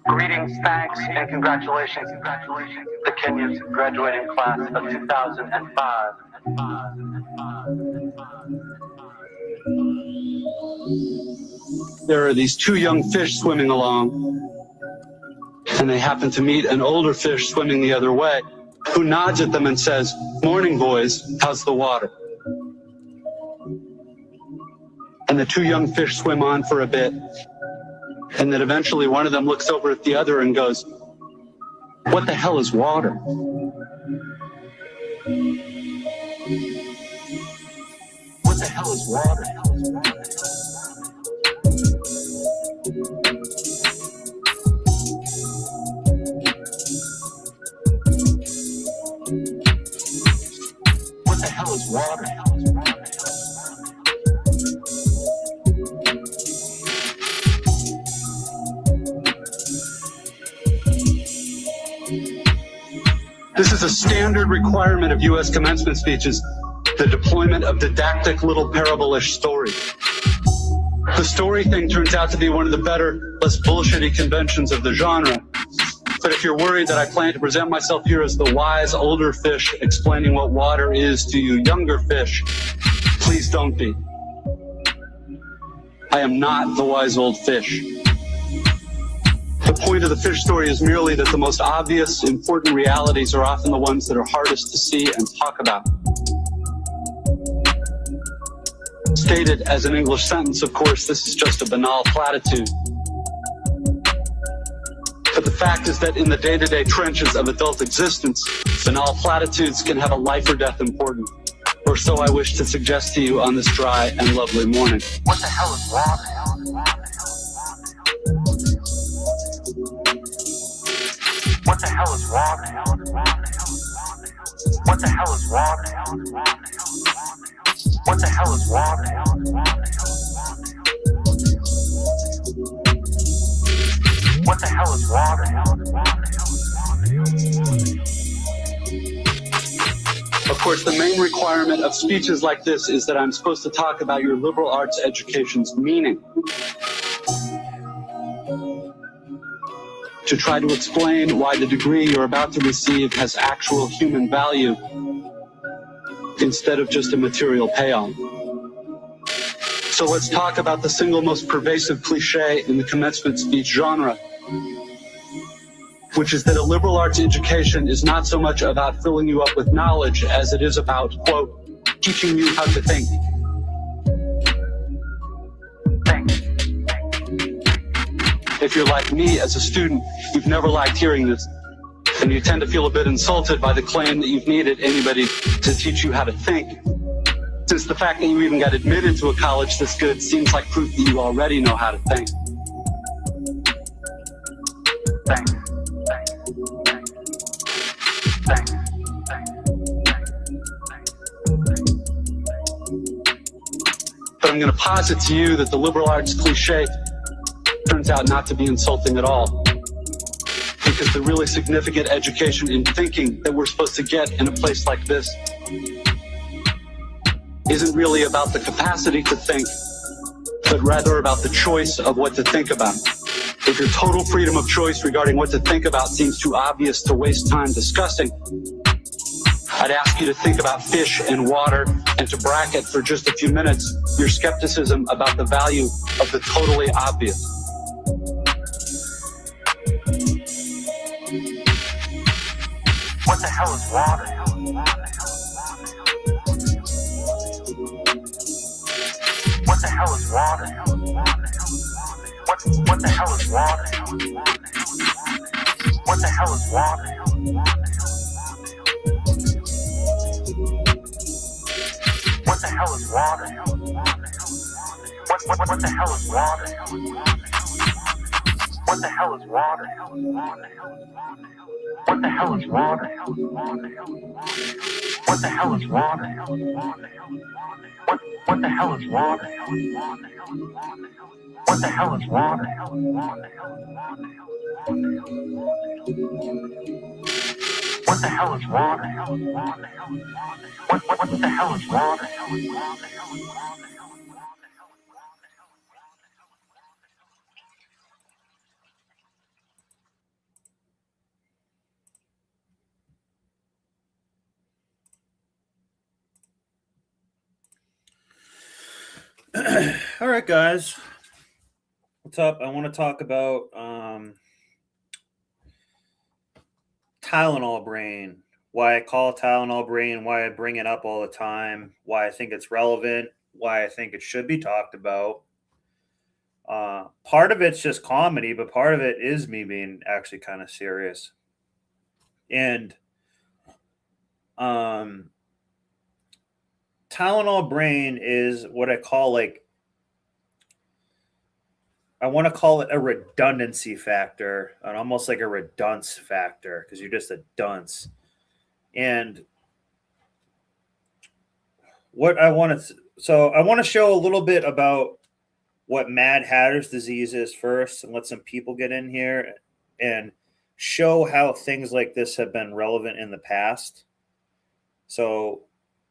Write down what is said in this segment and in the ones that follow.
Greetings, thanks, and congratulations. The Kenya's graduating class of 2005. There are these two young fish swimming along, and they happen to meet an older fish swimming the other way, who nods at them and says, "Morning, boys, how's the water?" And the two young fish swim on for a bit, and then eventually one of them looks over at the other and goes, "What the hell is water?" What the hell is water? What the hell is water? This is a standard requirement of U.S. commencement speeches, the deployment of didactic little parable-ish stories. The story thing turns out to be one of the better, less bullshitty conventions of the genre. But if you're worried that I plan to present myself here as the wise older fish explaining what water is to you younger fish, please don't be. I am not the wise old fish. The point of the fish story is merely that the most obvious, important realities are often the ones that are hardest to see and talk about. Stated as an English sentence, of course, this is just a banal platitude. But the fact is that in the day-to-day trenches of adult existence, banal platitudes can have a life or death importance. Or so I wish to suggest to you on this dry and lovely morning. What the hell is water? What the hell is water? What the hell is water? What the hell is water? What the hell is water? Of course, the main requirement of speeches like this is that I'm supposed to talk about your liberal arts education's meaning. To try to explain why the degree you're about to receive has actual human value instead of just a material payoff. So let's talk about the single most pervasive cliche in the commencement speech genre, which is that a liberal arts education is not so much about filling you up with knowledge as it is about, quote, teaching you how to think. If you're like me as a student, you've never liked hearing this, and you tend to feel a bit insulted by the claim that you've needed anybody to teach you how to think, since the fact that you even got admitted to a college this good seems like proof that you already know how to think. Thanks. But I'm going to posit to you that the liberal arts cliche turns out not to be insulting at all. Because the really significant education in thinking that we're supposed to get in a place like this isn't really about the capacity to think, but rather about the choice of what to think about. If your total freedom of choice regarding what to think about seems too obvious to waste time discussing, I'd ask you to think about fish and water and to bracket for just a few minutes your skepticism about the value of the totally obvious. What the hell is water? What the hell is water? What the hell is water? What the hell is water? What the hell is water? What the hell is water? What the hell is water? What the hell is water? What the hell is water? What the hell is water? What the hell is water? What the hell is water? What the hell is water? All right, guys. What's up? I want to talk about Tylenol Brain. Why I call it Tylenol Brain, why I bring it up all the time, why I think it's relevant, why I think it should be talked about. Part of it's just comedy, but part of it is me being actually kind of serious. And Tylenol Brain is what I call I want to call it a redundancy factor, and almost like a redunce factor, because you're just a dunce. And what I want to, so I want to show a little bit about what Mad Hatter's disease is first, and let some people get in here and show how things like this have been relevant in the past. So,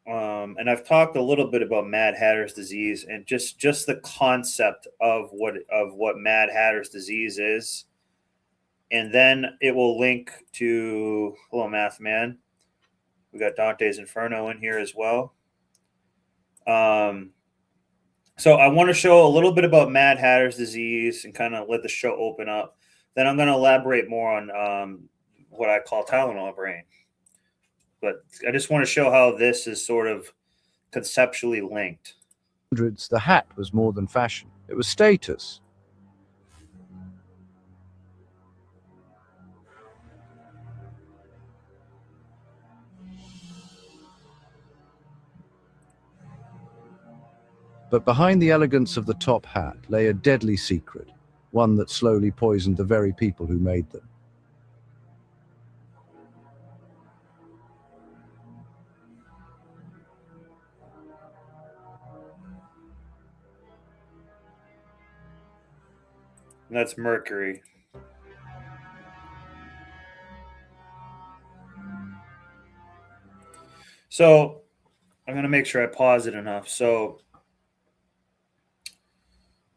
and I've talked a little bit about Mad Hatter's disease and just the concept of what Mad Hatter's disease is, and then it will link to hello, Math Man. We got Dante's Inferno in here as well. So I want to show a little bit about Mad Hatter's disease and kind of let the show open up. Then I'm going to elaborate more on what I call Tylenol Brain. But I just want to show how this is sort of conceptually linked. The hat was more than fashion. It was status. But behind the elegance of the top hat lay a deadly secret, one that slowly poisoned the very people who made them. And that's mercury. So I'm going to make sure I pause it enough. So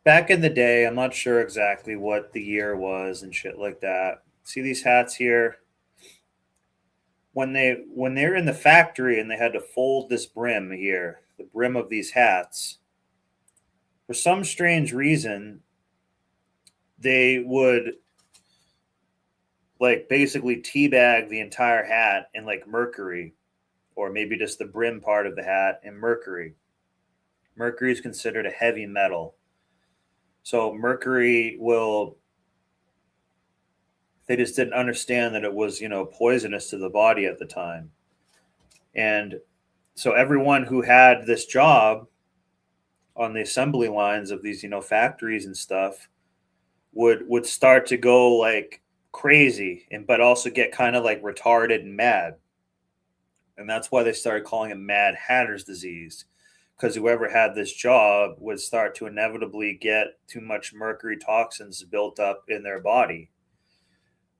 back in the day, I'm not sure exactly what the year was and shit like that. See these hats here? When they're in the factory and they had to fold this brim here, the brim of these hats, for some strange reason, they would like basically teabag the entire hat in like mercury, or maybe just the brim part of the hat in mercury. Mercury is considered a heavy metal. So mercury will, they just didn't understand that it was, poisonous to the body at the time. And so everyone who had this job on the assembly lines of these, factories and stuff would start to go like crazy, and but also get kind of like retarded and mad. And that's why they started calling it Mad Hatter's disease, because whoever had this job would start to inevitably get too much mercury toxins built up in their body.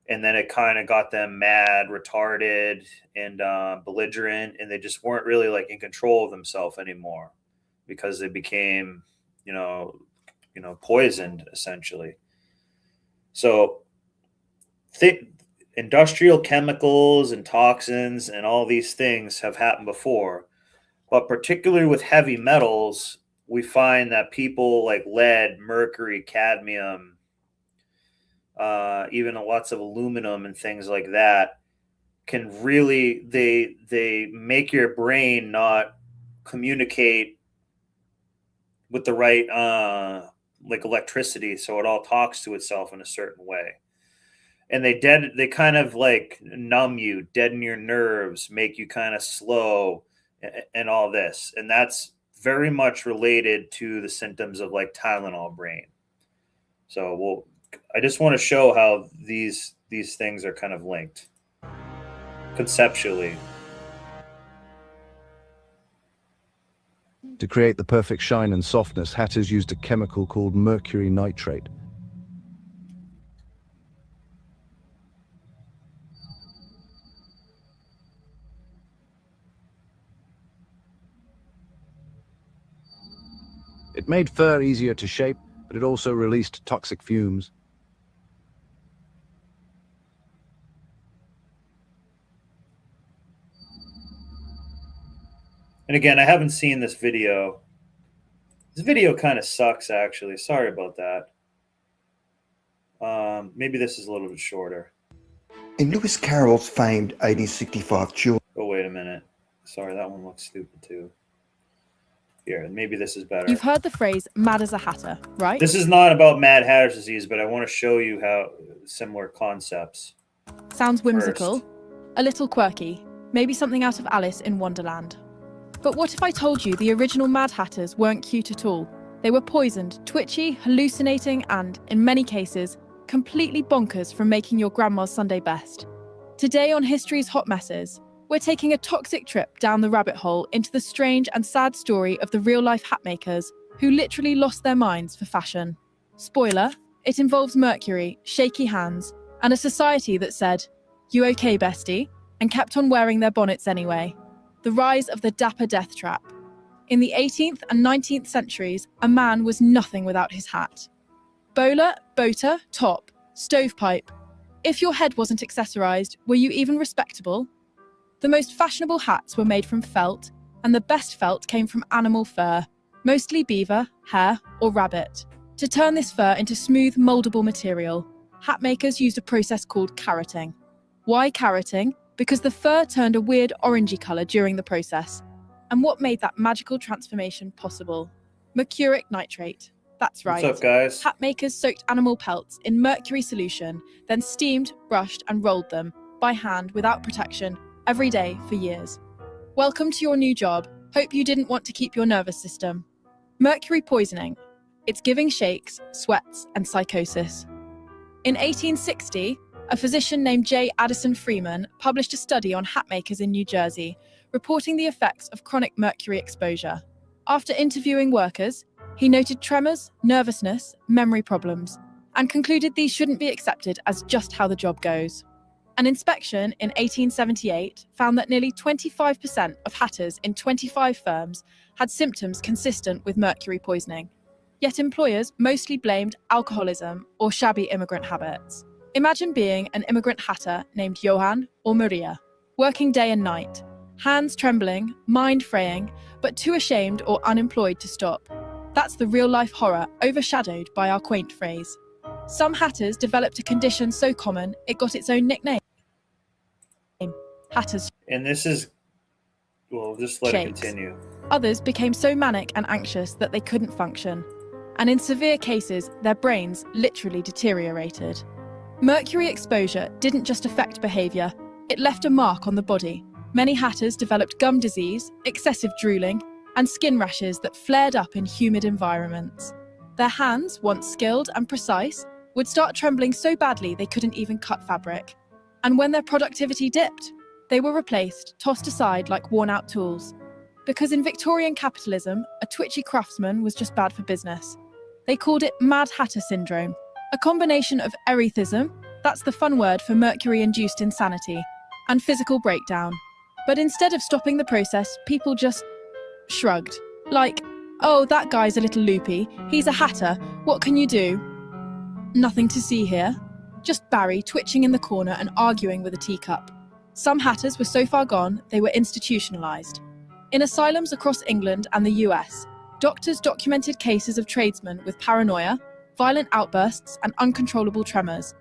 And then it kind of got them mad, retarded, and belligerent, and they just weren't really like in control of themselves anymore, because they became, poisoned essentially. So, industrial chemicals and toxins and all these things have happened before, but particularly with heavy metals, we find that people like lead, mercury, cadmium, even lots of aluminum and things like that can really they make your brain not communicate with the right like electricity, so it all talks to itself in a certain way. And they kind of like numb you, deaden your nerves, make you kind of slow, and all this. And that's very much related to the symptoms of like Tylenol brain. So I just want to show how these things are kind of linked conceptually. To create the perfect shine and softness, hatters used a chemical called mercury nitrate. It made fur easier to shape, but it also released toxic fumes. And again, I haven't seen this video, This video kind of sucks, actually. Sorry about that. Maybe this is a little bit shorter. In Lewis Carroll's famed 1865 children. Oh, wait a minute. Sorry, that one looks stupid too. Here, maybe this is better. You've heard the phrase mad as a hatter, right? This is not about Mad Hatter's disease, but I want to show you how similar concepts. Sounds whimsical, First. a little quirky, maybe something out of Alice in Wonderland. But what if I told you the original Mad Hatters weren't cute at all? They were poisoned, twitchy, hallucinating, and, in many cases, completely bonkers from making your grandma's Sunday best. Today on History's Hot Messes, we're taking a toxic trip down the rabbit hole into the strange and sad story of the real-life hat makers who literally lost their minds for fashion. Spoiler, it involves mercury, shaky hands, and a society that said, "You okay, bestie?" and kept on wearing their bonnets anyway. The rise of the dapper death trap. In the 18th and 19th centuries, a man was nothing without his hat. Bowler, boater, top, stovepipe. If your head wasn't accessorized, were you even respectable? The most fashionable hats were made from felt, and the best felt came from animal fur, mostly beaver, hare, or rabbit. To turn this fur into smooth, moldable material, hat makers used a process called carroting. Why carroting? Because the fur turned a weird orangey colour during the process. And what made that magical transformation possible? Mercuric nitrate. That's right. What's up, guys? Hat makers soaked animal pelts in mercury solution, then steamed, brushed, and rolled them by hand without protection every day for years. Welcome to your new job. Hope you didn't want to keep your nervous system. Mercury poisoning. It's giving shakes, sweats, and psychosis. In 1860, a physician named J. Addison Freeman published a study on hat makers in New Jersey, reporting the effects of chronic mercury exposure. After interviewing workers, he noted tremors, nervousness, memory problems, and concluded these shouldn't be accepted as just how the job goes. An inspection in 1878 found that nearly 25% of hatters in 25 firms had symptoms consistent with mercury poisoning. Yet employers mostly blamed alcoholism or shabby immigrant habits. Imagine being an immigrant hatter named Johann or Maria, working day and night, hands trembling, mind fraying, but too ashamed or unemployed to stop. That's the real-life horror overshadowed by our quaint phrase. Some hatters developed a condition so common it got its own nickname. Hatters. And this is, well, just let it Shakes. continue. Others became so manic and anxious that they couldn't function. And in severe cases, their brains literally deteriorated. Mercury exposure didn't just affect behaviour, it left a mark on the body. Many hatters developed gum disease, excessive drooling, and skin rashes that flared up in humid environments. Their hands, once skilled and precise, would start trembling so badly they couldn't even cut fabric. And when their productivity dipped, they were replaced, tossed aside like worn-out tools. Because in Victorian capitalism, a twitchy craftsman was just bad for business. They called it Mad Hatter Syndrome, a combination of erethism, that's the fun word for mercury-induced insanity, and physical breakdown. But instead of stopping the process, people just shrugged. Like, oh, that guy's a little loopy, he's a hatter, what can you do? Nothing to see here. Just Barry twitching in the corner and arguing with a teacup. Some hatters were so far gone, they were institutionalized. In asylums across England and the US, doctors documented cases of tradesmen with paranoia, violent outbursts, and uncontrollable tremors.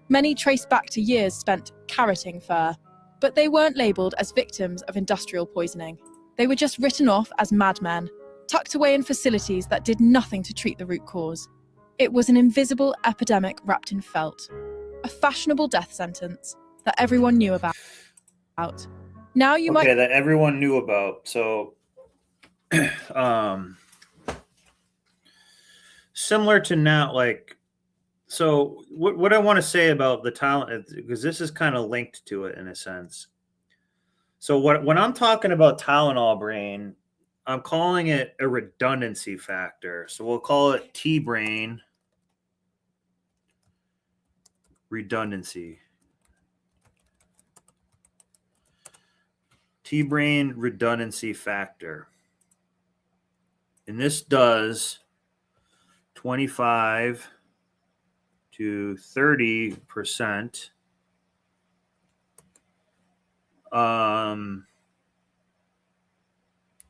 Many traced back to years spent carroting fur, but they weren't labelled as victims of industrial poisoning. They were just written off as madmen, tucked away in facilities that did nothing to treat the root cause. It was an invisible epidemic wrapped in felt, a fashionable death sentence that everyone knew about. Now you might... Okay, that everyone knew about. So, similar to now, like, so what I want to say about the Tylenol, because this is kind of linked to it in a sense. So when I'm talking about Tylenol Brain, I'm calling it a redundancy factor. So we'll call it T-Brain redundancy. T-Brain redundancy factor. And this does 25 to 30%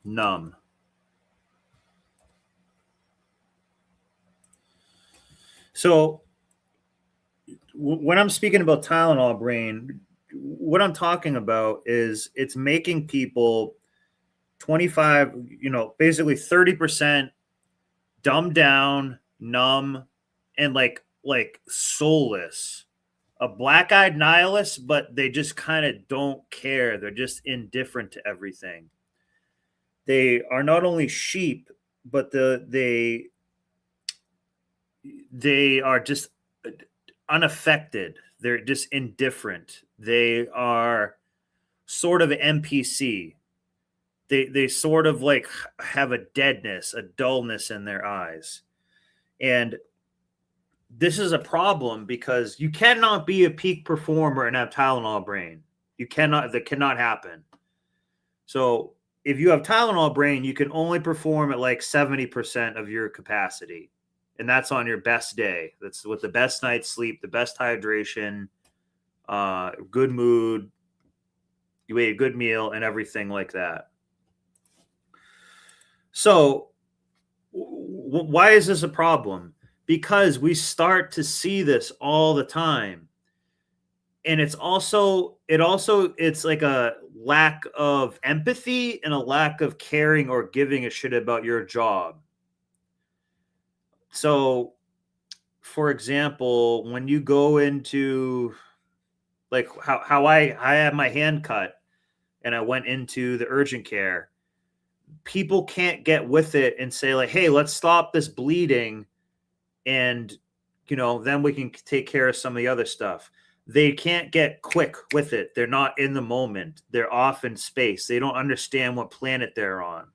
numb. So when I'm speaking about Tylenol Brain, what I'm talking about is it's making people 25, basically 30% dumbed down, numb, and like soulless. A black-eyed nihilist, but they just kind of don't care. They're just indifferent to everything. They are not only sheep, but they are just unaffected. They're just indifferent. They are sort of an NPC. They sort of like have a deadness, a dullness in their eyes. And this is a problem because you cannot be a peak performer and have Tylenol Brain. That cannot happen. So if you have Tylenol Brain, you can only perform at like 70% of your capacity. And that's on your best day. That's with the best night's sleep, the best hydration, good mood, you ate a good meal, and everything like that. So why is this a problem? Because we start to see this all the time. And it's like a lack of empathy and a lack of caring or giving a shit about your job. So, for example, when you go into like how I had my hand cut and I went into the urgent care, people can't get with it and say like, hey, let's stop this bleeding and then we can take care of some of the other stuff. They can't get quick with it. They're not in the moment. They're off in space. They don't understand what planet they're on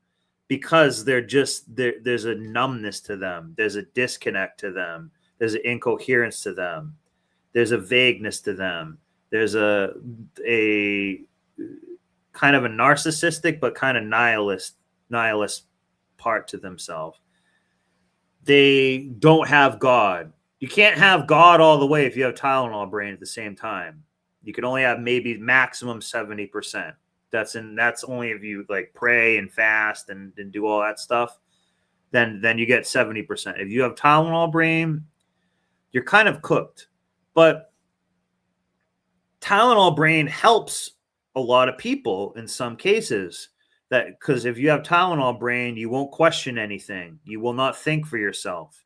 because there's a numbness to them. There's a disconnect to them. There's an incoherence to them. There's a vagueness to them. There's a kind of a narcissistic but kind of nihilist part to themselves. They don't have God. You can't have God all the way if you have Tylenol Brain at the same time. You can only have maybe maximum 70%. That's only if you like pray and fast and do all that stuff. Then you get 70%. If you have Tylenol Brain, you're kind of cooked. But Tylenol Brain helps a lot of people in some cases. That because if you have Tylenol Brain, you won't question anything. You will not think for yourself.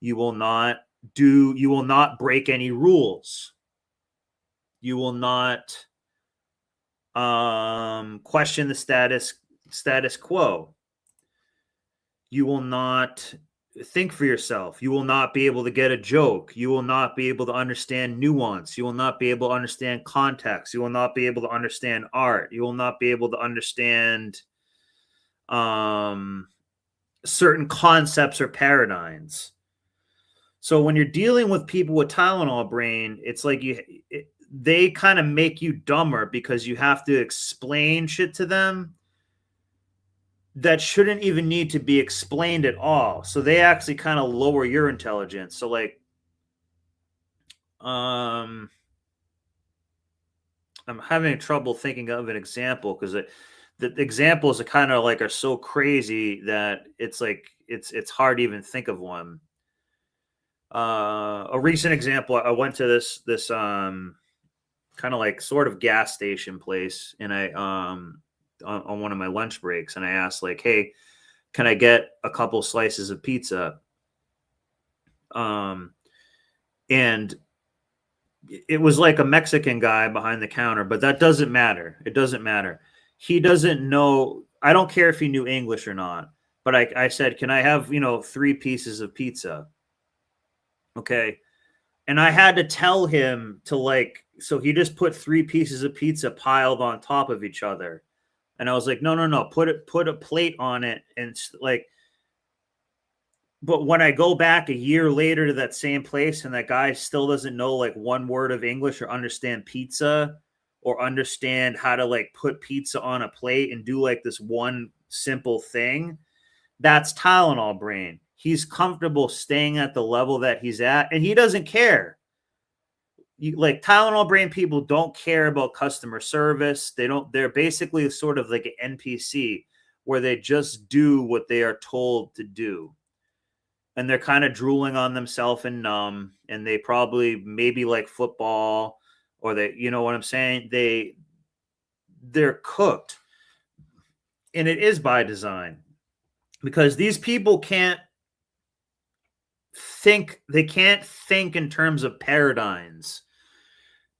You will not break any rules. You will not question the status quo. You will not think for yourself. You will not be able to get a joke. You will not be able to understand nuance. You will not be able to understand context. You will not be able to understand art. You will not be able to understand certain concepts or paradigms. So when you're dealing with people with Tylenol Brain, it's like they kind of make you dumber because you have to explain shit to them that shouldn't even need to be explained at all. So they actually kind of lower your intelligence. So like, I'm having trouble thinking of an example because the examples are kind of like are so crazy that it's like it's hard to even think of one. A recent example, I went to this kind of like sort of gas station place, and I on one of my lunch breaks, and I asked like, hey, can I get a couple slices of pizza? And it was like a Mexican guy behind the counter, but that doesn't matter. It doesn't matter. He doesn't know. I don't care if he knew English or not, but I said, can I have, 3 pieces of pizza? Okay. And I had to tell him to so he just put 3 pieces of pizza piled on top of each other. And I was like, no, put a plate on it. And but when I go back a year later to that same place and that guy still doesn't know like one word of English or understand pizza or understand how to put pizza on a plate and do this one simple thing, that's Tylenol Brain. He's comfortable staying at the level that he's at, and he doesn't care. Tylenol Brain people don't care about customer service. They're basically sort of like an NPC where they just do what they are told to do. and they're kind of drooling on themselves and numb, and they probably maybe like football, or they, you know what I'm saying? They're cooked, and it is by design, because these people can't think. They can't think in terms of paradigms.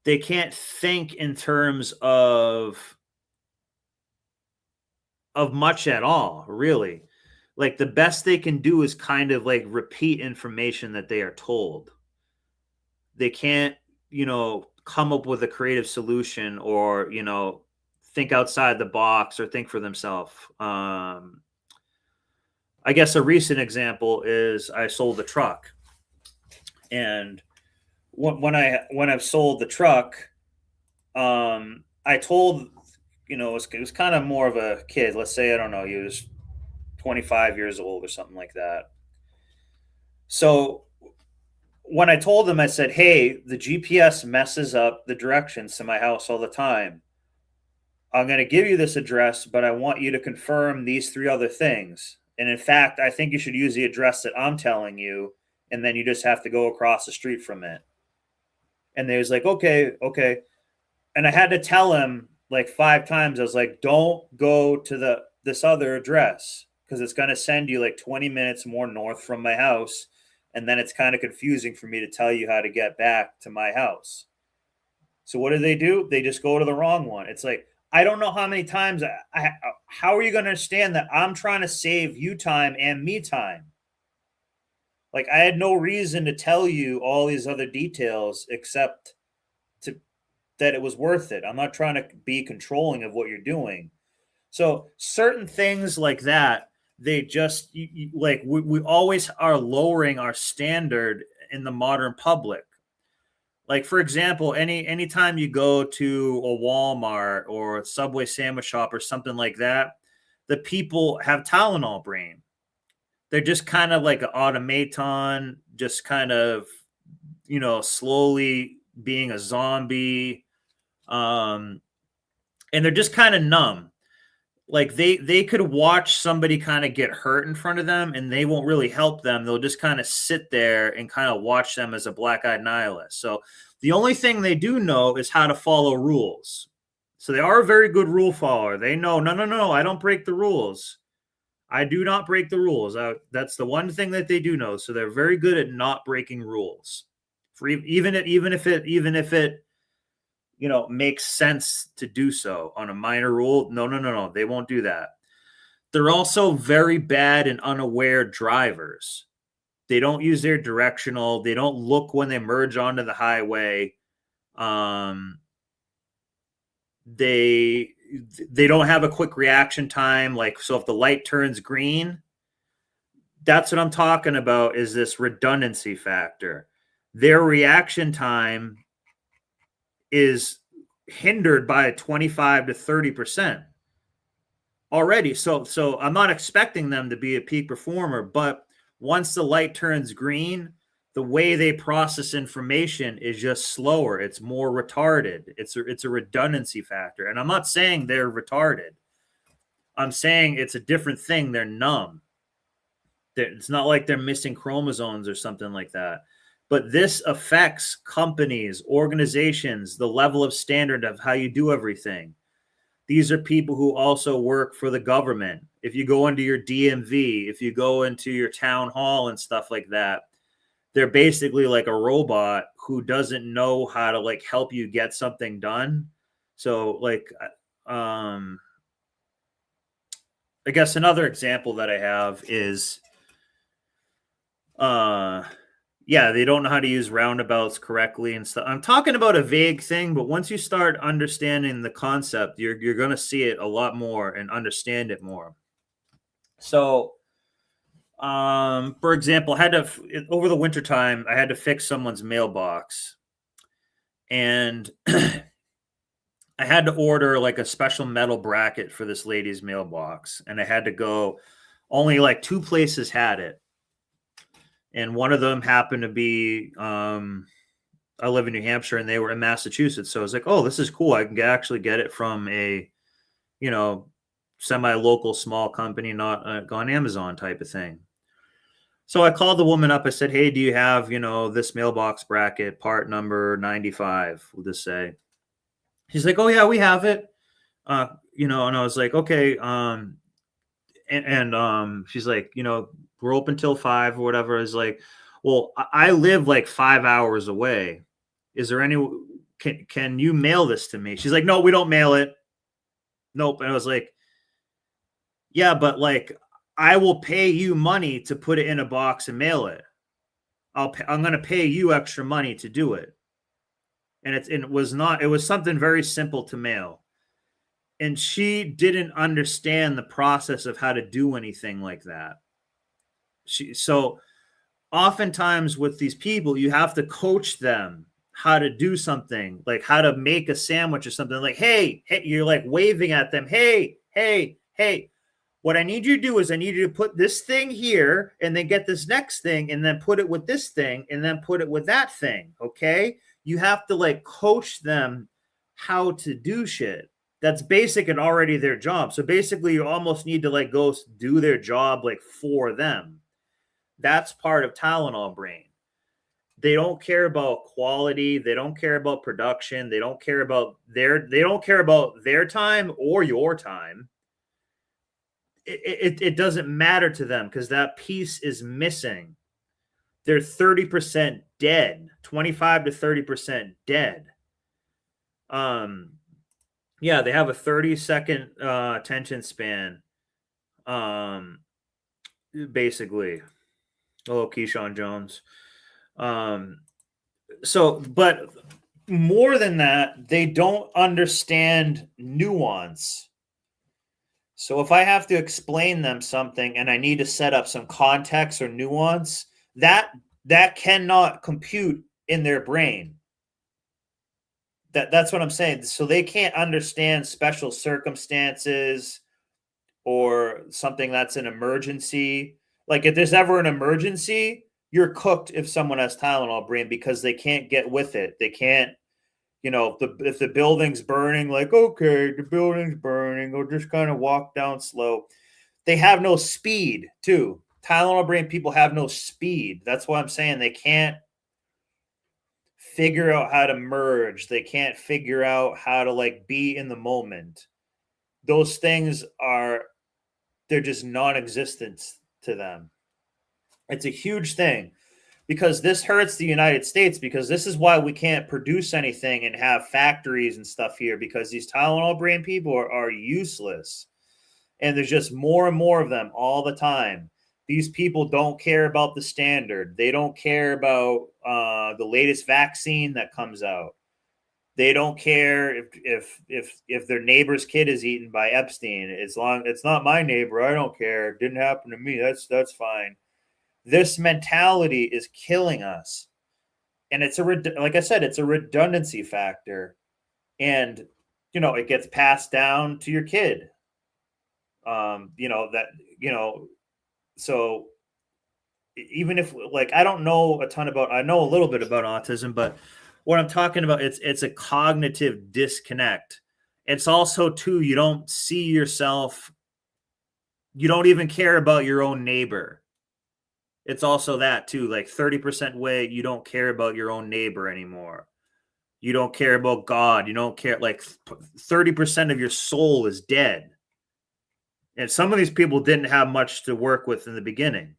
They can't think in terms of much at all, really. Like, the best they can do is kind of like repeat information that they are told. They can't, come up with a creative solution, or, think outside the box or think for themselves. I guess a recent example is I sold a truck. And when I've sold the truck, I told, it was kind of more of a kid. Let's say, I don't know, he was 25 years old or something like that. So when I told him, I said, hey, the GPS messes up the directions to my house all the time. I'm going to give you this address, but I want you to confirm these 3 other things. And in fact, I think you should use the address that I'm telling you, and then you just have to go across the street from it. And they was like, okay. And I had to tell him like 5 times. I was like, don't go to this other address, because it's going to send you like 20 minutes more north from my house. And then it's kind of confusing for me to tell you how to get back to my house. So what do? They just go to the wrong one. It's like, I don't know how many times, how are you going to understand that I'm trying to save you time and me time? Like, I had no reason to tell you all these other details except that it was worth it. I'm not trying to be controlling of what you're doing. So certain things like that, they just, we always are lowering our standard in the modern public. Like, for example, anytime you go to a Walmart or a Subway sandwich shop or something like that, the people have Tylenol Brain. They're just kind of like an automaton, just kind of, slowly being a zombie. And they're just kind of numb. Like, they could watch somebody kind of get hurt in front of them, and they won't really help them. They'll just kind of sit there and kind of watch them as a black-eyed nihilist. So the only thing they do know is how to follow rules. So they are a very good rule follower. They know, no, I don't break the rules. I do not break the rules. That's the one thing that they do know. So they're very good at not breaking rules. For even if it makes sense to do so on a minor rule. No. They won't do that. They're also very bad and unaware drivers. They don't use their directional. They don't look when they merge onto the highway. They don't have a quick reaction time. Like, so if the light turns green, that's what I'm talking about, is this redundancy factor. Their reaction time is hindered by 25 to 30% already. So I'm not expecting them to be a peak performer, but once the light turns green, the way they process information is just slower. It's more retarded. It's a redundancy factor. And I'm not saying they're retarded. I'm saying it's a different thing. They're numb. It's not like they're missing chromosomes or something like that. But this affects companies, organizations, the level of standard of how you do everything. These are people who also work for the government. If you go into your DMV, if you go into your town hall and stuff like that, they're basically like a robot who doesn't know how to like help you get something done. So like, I guess another example that I have is, they don't know how to use roundabouts correctly and stuff. I'm talking about a vague thing, but once you start understanding the concept, you're going to see it a lot more and understand it more. So, for example, over the wintertime, I had to fix someone's mailbox, and I had to order like a special metal bracket for this lady's mailbox, and I had to go, only like 2 places had it. And one of them happened to be, I live in New Hampshire, and they were in Massachusetts. So I was like, oh, this is cool. I can actually get it from a, semi-local small company, not on Amazon type of thing. So I called the woman up. I said, hey, do you have, this mailbox bracket, part number 95, we'll just say. She's like, oh, yeah, we have it. And I was like, okay. She's like, we're open till 5 or whatever. Is like, well, I live like 5 hours away. Is there can you mail this to me? She's like, no, we don't mail it. Nope. And I was like, yeah, but like, I will pay you money to put it in a box and mail it. I'm going to pay you extra money to do it. And it was something very simple to mail. And she didn't understand the process of how to do anything like that. So oftentimes with these people, you have to coach them how to do something, like how to make a sandwich or something. Like, hey, you're like waving at them. Hey, what I need you to do is I need you to put this thing here and then get this next thing and then put it with this thing and then put it with that thing. Okay. You have to like coach them how to do shit. That's basic and already their job. So basically you almost need to like go do their job like for them. That's part of Tylenol Brain. They don't care about quality. They don't care about production. They don't care about their time or your time. It doesn't matter to them because that piece is missing. They're 30% dead, 25 to 30% dead. Yeah, they have a 30-second attention span. Basically. Oh, Keyshawn Jones. But more than that, they don't understand nuance. So if I have to explain them something and I need to set up some context or nuance, that cannot compute in their brain. That's what I'm saying. So they can't understand special circumstances or something that's an emergency. Like if there's ever an emergency, you're cooked if someone has Tylenol Brain because they can't get with it. They can't, if the building's burning, like, okay, the building's burning, or just kind of walk down slow. They have no speed too. Tylenol Brain people have no speed. That's why I'm saying they can't figure out how to merge. They can't figure out how to like be in the moment. Those things they're just non-existent to them. It's a huge thing because this hurts the United States because this is why we can't produce anything and have factories and stuff here because these Tylenol Brain people are useless. And there's just more and more of them all the time. These people don't care about the standard. They don't care about the latest vaccine that comes out. They don't care if their neighbor's kid is eaten by Epstein. It's not my neighbor. I don't care. It didn't happen to me. That's fine. This mentality is killing us, and like I said, it's a redundancy factor, and it gets passed down to your kid. So even if like I don't know a ton about, I know a little bit about autism, but what I'm talking about, it's a cognitive disconnect. It's also too, you don't see yourself, you don't even care about your own neighbor. It's also that too, like 30% way you don't care about your own neighbor anymore. You don't care about God. You don't care, like 30% of your soul is dead. And some of these people didn't have much to work with in the beginning.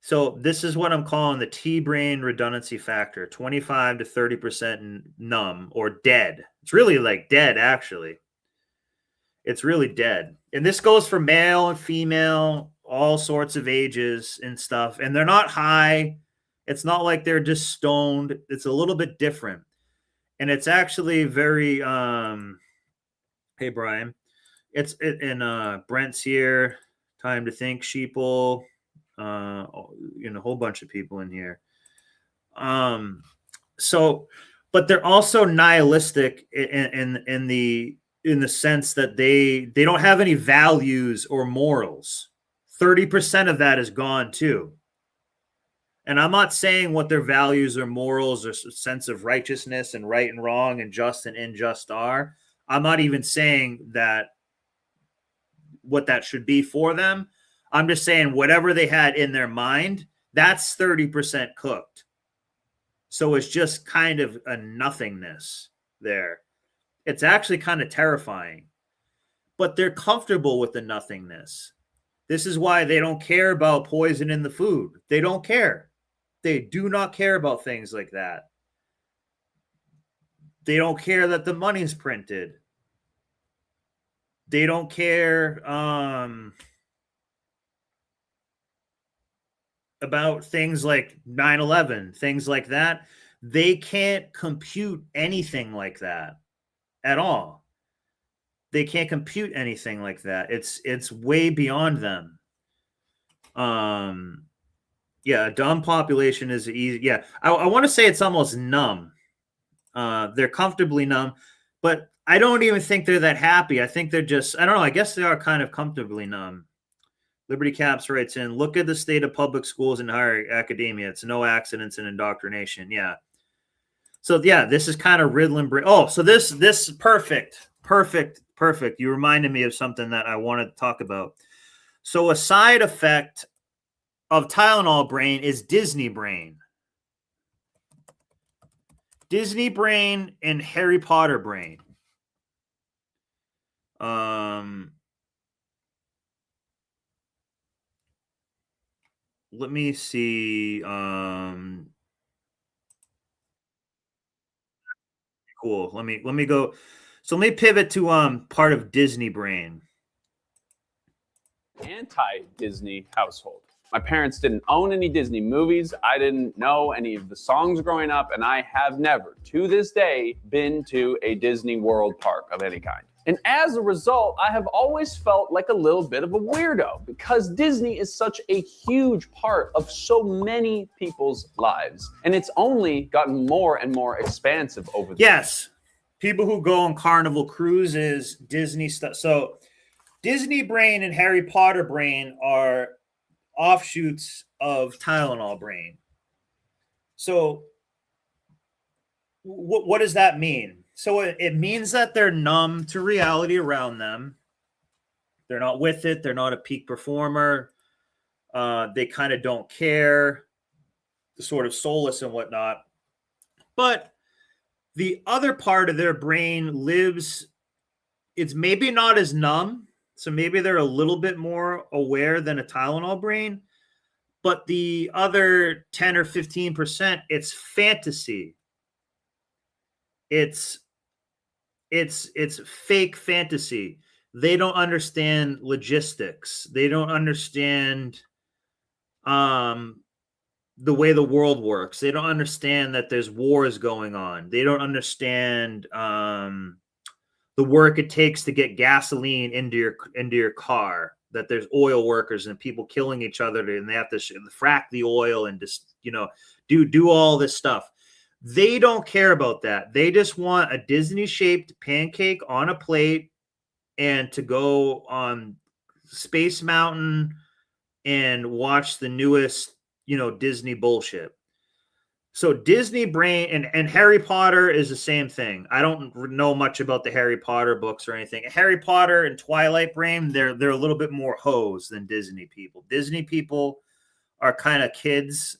So this is what I'm calling the T-brain redundancy factor, 25 to 30% numb or dead. It's really like dead, actually. It's really dead. And this goes for male and female, all sorts of ages and stuff. And they're not high. It's not like they're just stoned. It's a little bit different. And it's actually very, hey, Brian. Brent's here. Time to think, sheeple. A whole bunch of people in here. But they're also nihilistic in the sense that they don't have any values or morals. 30% of that is gone too. And I'm not saying what their values or morals or sense of righteousness and right and wrong and just and unjust are. I'm not even saying that what that should be for them. I'm just saying whatever they had in their mind, that's 30% cooked. So it's just kind of a nothingness there. It's actually kind of terrifying, but they're comfortable with the nothingness. This is why they don't care about poison in the food. They don't care. They do not care about things like that. They don't care that the money's printed. They don't care about things like 9/11, things like that. They can't compute anything like that at all. They can't compute anything like that. It's way beyond them. Yeah, a dumb population is easy. Yeah, I want to say it's almost numb. They're comfortably numb, but I don't even think they're that happy. I think they're just, I don't know, I guess they are kind of comfortably numb. Liberty Caps writes in, look at the state of public schools and higher academia. It's no accidents and indoctrination. Yeah. So yeah, this is kind of Riddling. Oh, so this perfect. You reminded me of something that I wanted to talk about. So a side effect of Tylenol Brain is Disney Brain. Disney Brain and Harry Potter Brain. Let me see. Cool. Let me go. So let me pivot to part of Disney Brain. Anti-Disney household. My parents didn't own any Disney movies. I didn't know any of the songs growing up, and I have never, to this day, been to a Disney World park of any kind. And as a result, I have always felt like a little bit of a weirdo because Disney is such a huge part of so many people's lives. And it's only gotten more and more expansive over the Yes. People who go on Carnival cruises, Disney stuff. So Disney Brain and Harry Potter Brain are offshoots of Tylenol Brain. So what does that mean? So it means that they're numb to reality around them. They're not with it. They're not a peak performer. They kind of don't care, sort of soulless and whatnot. But the other part of their brain lives, it's maybe not as numb. So maybe they're a little bit more aware than a Tylenol brain. But the other 10 or 15%, it's fantasy. It's fake fantasy. They don't understand logistics. They don't understand the way the world works. They don't understand that there's wars going on. They don't understand the work it takes to get gasoline into your car. That there's oil workers and people killing each other, and they have to frack the oil and just do all this stuff. They don't care about that. They just want a Disney-shaped pancake on a plate and to go on Space Mountain and watch the newest, Disney bullshit. So Disney Brain and Harry Potter is the same thing. I don't know much about the Harry Potter books or anything. Harry Potter and Twilight Brain, they're a little bit more hoes than Disney people. Disney people are kind of kids.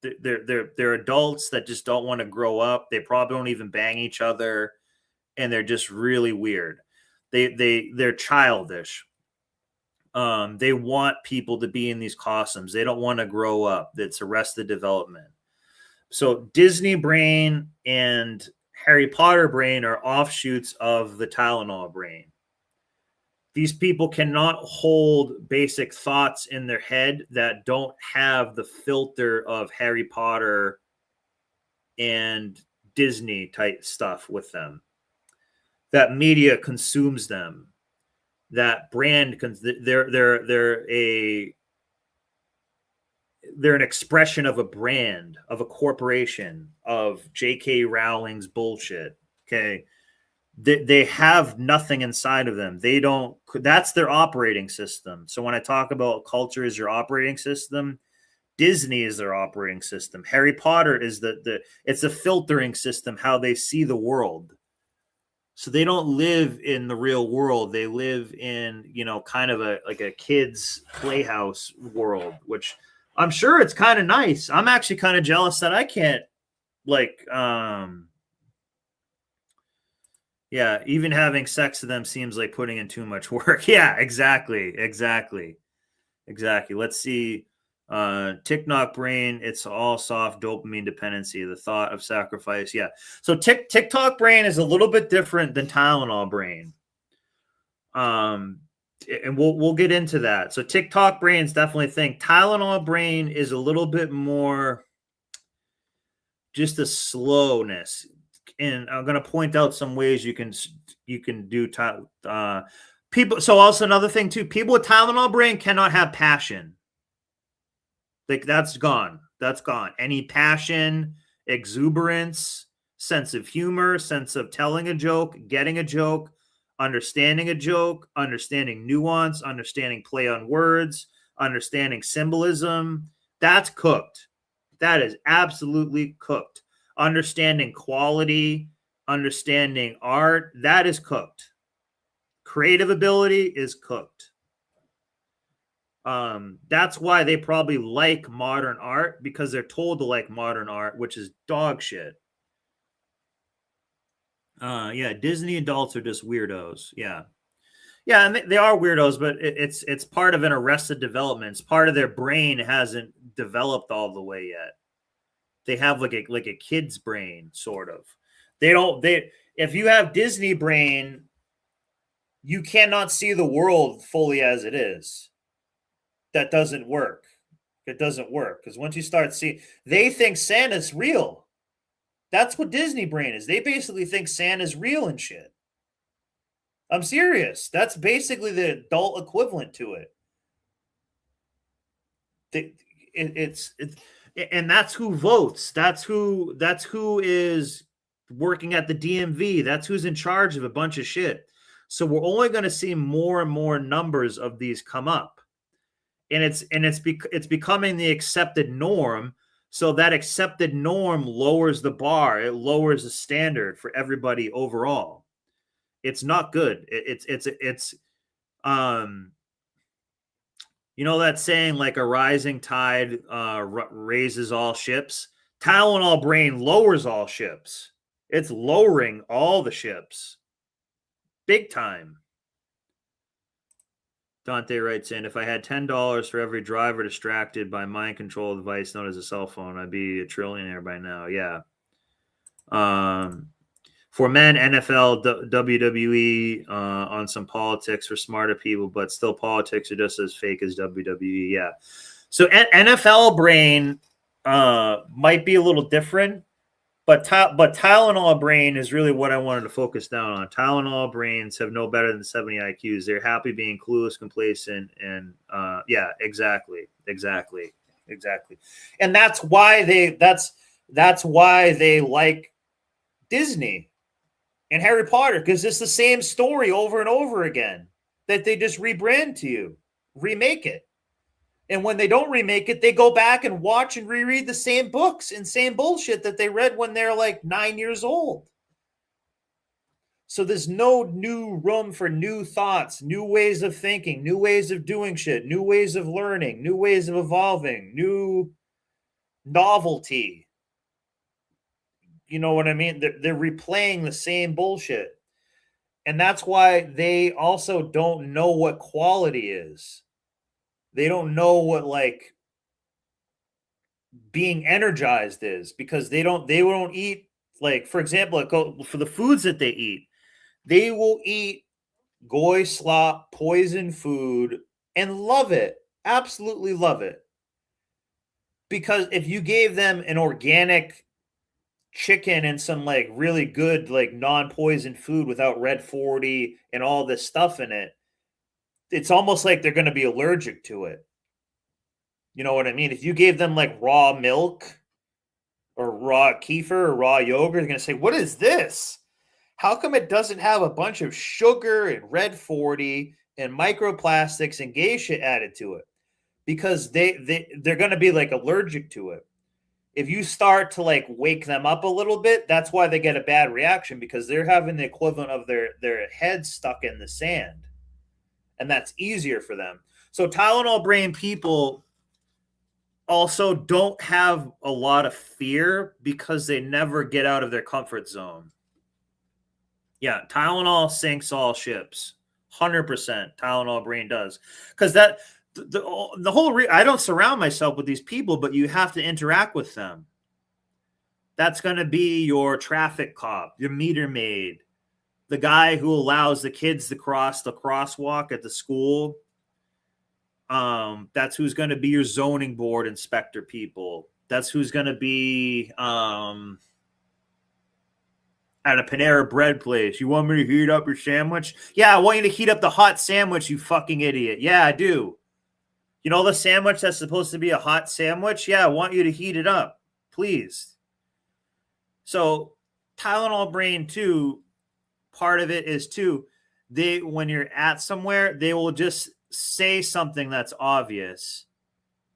They're adults that just don't want to grow up. They probably don't even bang each other, and they're just really weird. They're childish. They want people to be in these costumes. They don't want to grow up. That's Arrested Development. So Disney Brain and Harry Potter Brain are offshoots of the Tylenol Brain. These people cannot hold basic thoughts in their head that don't have the filter of Harry Potter and Disney type stuff with them. That media consumes them. That brand, they're an expression of a brand, of a corporation, of J.K. Rowling's bullshit. Okay. They have nothing inside of them. That's their operating system. So when I talk about culture is your operating system, Disney is their operating system. Harry Potter is it's a filtering system, how they see the world. So they don't live in the real world. They live in, you know, kind of a kid's playhouse world, which I'm sure it's kind of nice. I'm actually kind of jealous that I can't yeah, even having sex with them seems like putting in too much work. Yeah, exactly. Let's see. TikTok brain, it's all soft dopamine dependency, the thought of sacrifice. Yeah. So TikTok brain is a little bit different than Tylenol brain. And we'll get into that. So TikTok brains definitely think Tylenol brain is a little bit more just a slowness. And I'm going to point out some ways you can do people. So also another thing too, people with Tylenol brain cannot have passion. Like that's gone. Any passion, exuberance, sense of humor, sense of telling a joke, getting a joke, understanding nuance, understanding play on words, understanding symbolism. That's cooked. That is absolutely cooked. Understanding quality, understanding art, that is cooked. Creative ability is cooked. That's why they probably like modern art, because they're told to like modern art, which is dog shit. Yeah, Disney adults are just weirdos. Yeah, and they are weirdos, but it's part of an arrested development. It's part of their brain hasn't developed all the way yet. They have like a kid's brain, sort of. If you have Disney brain, you cannot see the world fully as it is. That doesn't work. It doesn't work, because once you start seeing, they think Santa's real. That's what Disney brain is. They basically think Santa's real and shit. I'm serious. That's basically the adult equivalent to it. And that's who votes. That's who is working at the DMV. That's who's in charge of a bunch of shit. So we're only going to see more and more numbers of these come up, and it's becoming the accepted norm. So that accepted norm lowers the bar. It lowers the standard for everybody overall. It's not good. It's you know that saying, like a rising tide raises all ships? Tylenol brain lowers all ships. It's lowering all the ships. Big time. Dante writes in, if I had $10 for every driver distracted by mind control device known as a cell phone, I'd be a trillionaire by now. Yeah. For men, NFL, WWE, on some politics for smarter people, but still politics are just as fake as WWE. Yeah. So NFL brain might be a little different, but Tylenol brain is really what I wanted to focus down on. Tylenol brains have no better than 70 IQs. They're happy being clueless, complacent, and yeah, exactly. And that's why they like Disney and Harry Potter, because it's the same story over and over again that they just rebrand to you, remake it. And when they don't remake it, they go back and watch and reread the same books and same bullshit that they read when they're like 9 years old. So there's no new room for new thoughts, new ways of thinking, new ways of doing shit, new ways of learning, new ways of evolving, new novelty. You know what I mean? They're replaying the same bullshit. And that's why they also don't know what quality is. They don't know what like being energized is, because they don't eat, like, for example, for the foods that they eat, they will eat goy slop, poison food, and love it. Absolutely love it. Because if you gave them an organic chicken and some like really good like non-poison food without red 40 and all this stuff in it, it's almost like they're going to be allergic to it. You know what I mean? If you gave them like raw milk or raw kefir or raw yogurt, they're going to say, what is this? How come it doesn't have a bunch of sugar and red 40 and microplastics and gay shit added to it? Because they're going to be like allergic to it. if you start to like wake them up a little bit, that's why they get a bad reaction, because they're having the equivalent of their head stuck in the sand, and that's easier for them. So Tylenol brain people also don't have a lot of fear because they never get out of their comfort zone. Yeah, Tylenol sinks all ships. 100% Tylenol brain does. Because that the whole I don't surround myself with these people, but you have to interact with them. That's going to be your traffic cop, your meter maid, the guy who allows the kids to cross the crosswalk at the school. That's who's going to be your zoning board inspector people. That's who's going to be at a Panera Bread place. You want me to heat up your sandwich? Yeah, I want you to heat up the hot sandwich, you fucking idiot. Yeah, I do. You know the sandwich that's supposed to be a hot sandwich? Yeah, I want you to heat it up, please. So Tylenol brain too, part of it is too, when you're at somewhere, they will just say something that's obvious.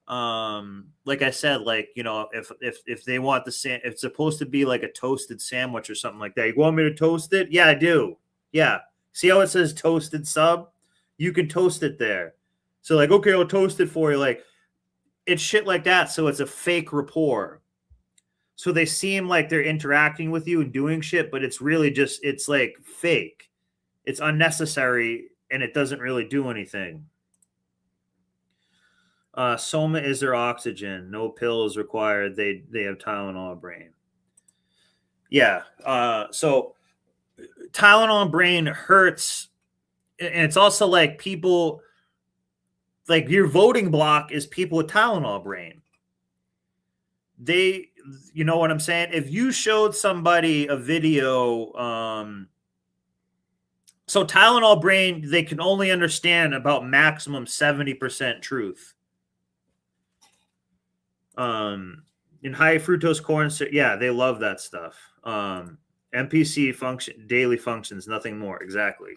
Like I said, like, you know, if they want if it's supposed to be like a toasted sandwich or something like that, you want me to toast it? Yeah, I do. Yeah. See how it says toasted sub? You can toast it there. So like, okay, I'll toast it for you. Like, it's shit like that. So it's a fake rapport. So they seem like they're interacting with you and doing shit, but it's really just, it's like fake. It's unnecessary and it doesn't really do anything. Soma is their oxygen. No pills required. They have Tylenol brain. Yeah. So Tylenol brain hurts. And it's also like people, like your voting block is people with Tylenol brain. They, you know what I'm saying? If you showed somebody a video, so Tylenol brain, they can only understand about maximum 70% truth. In high fructose corn syrup, yeah, they love that stuff. MPC function, daily functions, nothing more. Exactly.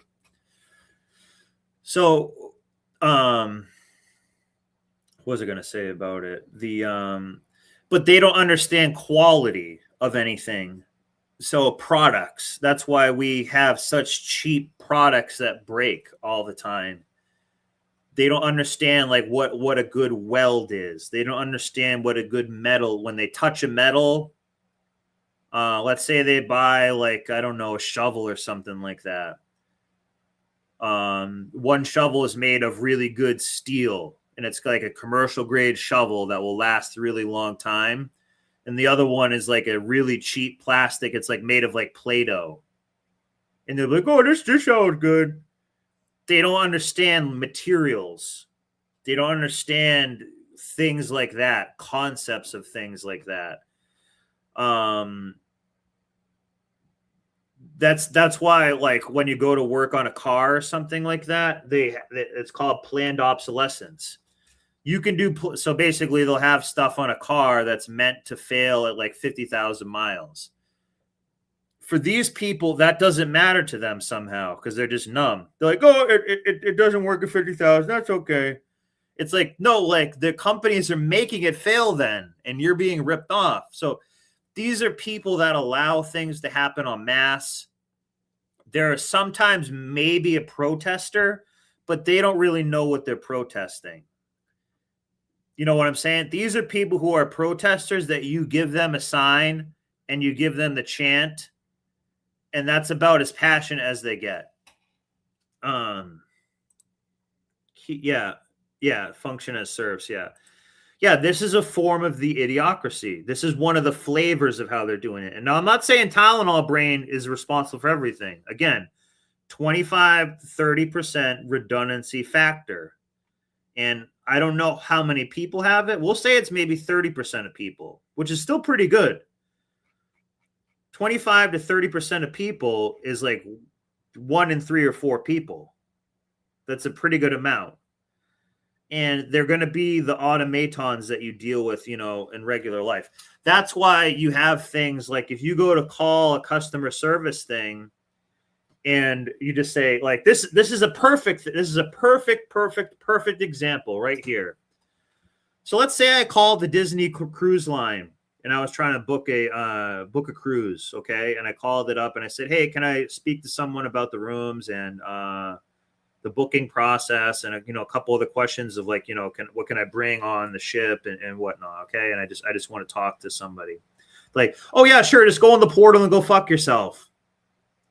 So, what was I going to say about it? But they don't understand quality of anything. So products, that's why we have such cheap products that break all the time. They don't understand like what a good weld is. They don't understand what a good metal, when they touch a metal, let's say they buy like, I don't know, a shovel or something like that. One shovel is made of really good steel, and it's like a commercial grade shovel that will last a really long time. And the other one is like a really cheap plastic. It's like made of like Play-Doh. And they're like, oh, this sounds good. They don't understand materials. They don't understand things like that, concepts of things like that. That's why, like, when you go to work on a car or something like that, it's called planned obsolescence. You can do, so basically they'll have stuff on a car that's meant to fail at like 50,000 miles. For these people, that doesn't matter to them somehow because they're just numb. They're like, oh, it doesn't work at 50,000. That's okay. It's like, no, like the companies are making it fail then, and you're being ripped off. So these are people that allow things to happen en masse. There are sometimes maybe a protester, but they don't really know what they're protesting. You know what I'm saying? These are people who are protesters that you give them a sign and you give them the chant, and that's about as passionate as they get. Yeah, function as serfs, yeah. Yeah, this is a form of the idiocracy. This is one of the flavors of how they're doing it. And now I'm not saying Tylenol brain is responsible for everything. Again, 25 to 30% redundancy factor. And I don't know how many people have it. We'll say it's maybe 30% of people, which is still pretty good. 25 to 30% of people is like 1 in 3 or 4 people. That's a pretty good amount. And they're going to be the automatons that you deal with, you know, in regular life. That's why you have things like if you go to call a customer service thing and you just say like, this is a perfect example right here. So let's say I call the Disney cruise line and I was trying to book a cruise. Okay. And I called it up and I said, hey, can I speak to someone about the rooms and the booking process and, a couple of the questions of like, what can I bring on the ship and whatnot. Okay. And I just want to talk to somebody. Like, oh yeah, sure. Just go on the portal and go fuck yourself.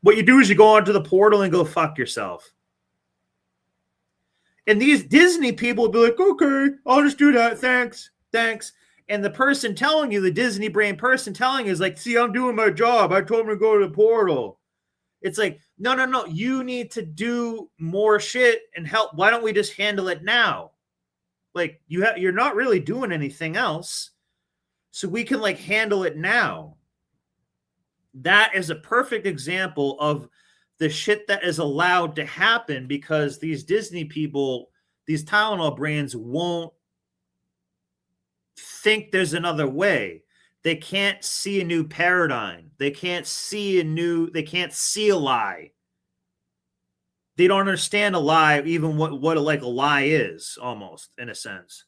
What you do is you go onto the portal and go fuck yourself. And these Disney people will be like, okay, I'll just do that. Thanks. And the person telling you, the Disney brain person telling you is like, see, I'm doing my job. I told him to go to the portal. It's like, no. You need to do more shit and help. Why don't we just handle it now? Like you're not really doing anything else. So we can like handle it now. That is a perfect example of the shit that is allowed to happen because these Disney people, these Tylenol brains won't think there's another way. They can't see a new paradigm. They can't see a lie. They don't understand a lie, even what like a lie is, almost in a sense.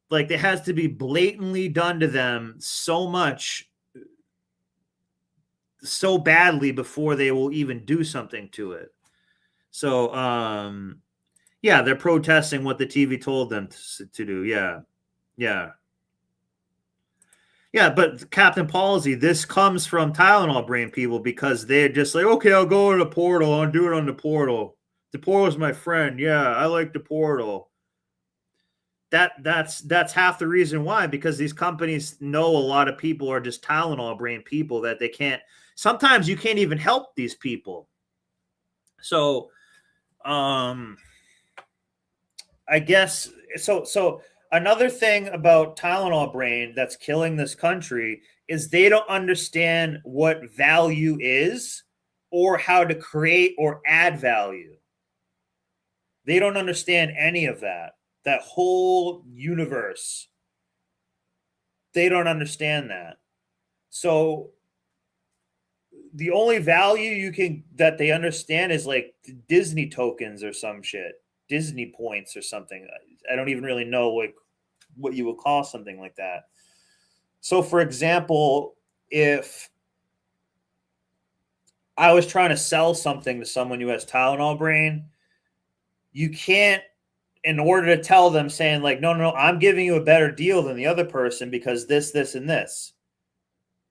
Like it has to be blatantly done to them so much, so badly before they will even do something to it. So, yeah, they're protesting what the TV told them to do. Yeah. But Captain Palsy, this comes from Tylenol brain people because they're just like, okay, I'll go to the portal. I'll do it on the portal. The portal's my friend. Yeah, I like the portal. That's half the reason why, because these companies know a lot of people are just Tylenol brain people that they can't. Sometimes you can't even help these people. So, I guess so. Another thing about Tylenol brain that's killing this country is they don't understand what value is or how to create or add value. They don't understand any of that whole universe. They don't understand that. So the only value that they understand is like Disney tokens or some shit, Disney points or something. I don't even really know like what you would call something like that. So for example, if I was trying to sell something to someone who has Tylenol brain, you can't, in order to tell them saying like, no, I'm giving you a better deal than the other person because this, and this.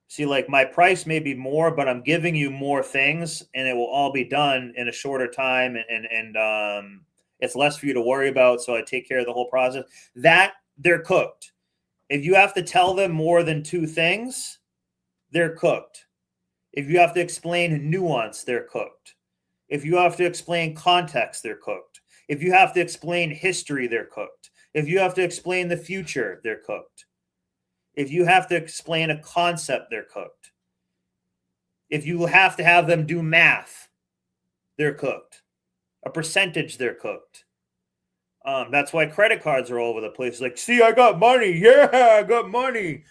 See, like my price may be more, but I'm giving you more things and it will all be done in a shorter time. And it's less for you to worry about. So I take care of the whole process. That they're cooked. If you have to tell them more than two things, they're cooked. If you have to explain nuance, they're cooked. If you have to explain context, they're cooked. If you have to explain history, they're cooked. If you have to explain the future, they're cooked. If you have to explain a concept, they're cooked. If you have to have them do math, they're cooked. A percentage, they're cooked. That's why credit cards are all over the place. Like, see, I got money. Yeah, I got money.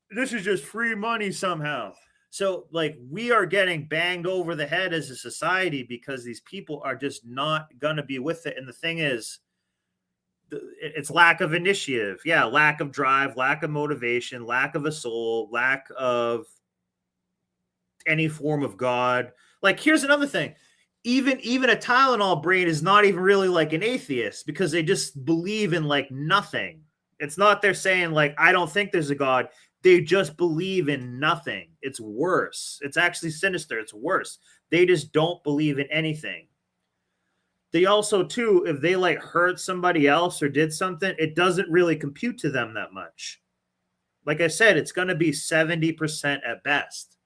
This is just free money somehow. So, like, we are getting banged over the head as a society because these people are just not going to be with it. And the thing is, it's lack of initiative. Yeah, lack of drive, lack of motivation, lack of a soul, lack of any form of God. Like, here's another thing. Even a Tylenol brain is not even really like an atheist because they just believe in like nothing. It's not they're saying like, I don't think there's a God. They just believe in nothing. It's worse. It's actually sinister. It's worse. They just don't believe in anything. They also, too, if they like hurt somebody else or did something, it doesn't really compute to them that much. Like I said, it's going to be 70% at best.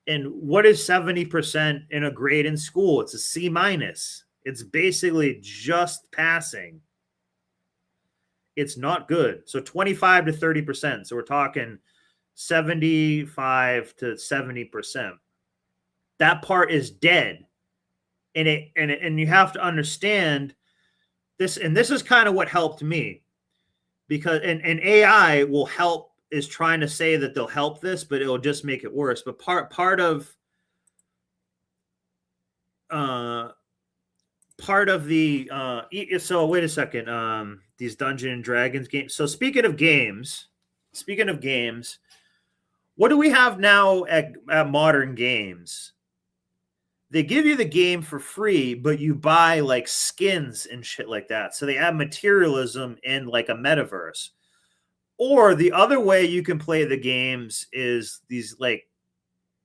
And what is 70% in a grade in school? It's a C minus. It's basically just passing. It's not good. So 25 to 30%. So we're talking 75 to 70%. That part is dead. And you have to understand this. And this is kind of what helped me because and AI will help, is trying to say that they'll help this, but it'll just make it worse. But part of the so wait a second, these Dungeons and Dragons games. So speaking of games, speaking of games, what do we have now at modern games? They give you the game for free, but you buy like skins and shit like that. So they add materialism in like a metaverse. Or the other way you can play the games is these like,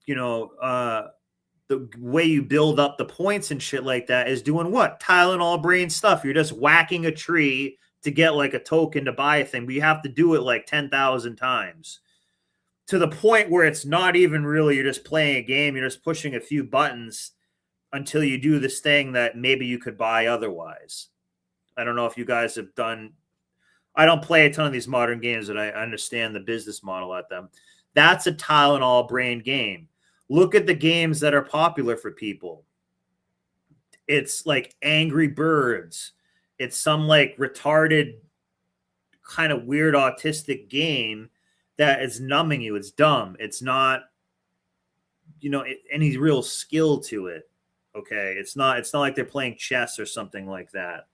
the way you build up the points and shit like that is doing what? Tylenol Brain stuff. You're just whacking a tree to get like a token to buy a thing, but you have to do it like 10,000 times to the point where it's not even really, you're just playing a game. You're just pushing a few buttons until you do this thing that maybe you could buy otherwise. I don't know if you guys have done. I don't play a ton of these modern games, but I understand the business model at them. That's a Tylenol Brain game. Look at the games that are popular for people. It's like Angry Birds. It's some like retarded kind of weird autistic game that is numbing you. It's dumb. It's not, any real skill to it. Okay. It's not like they're playing chess or something like that.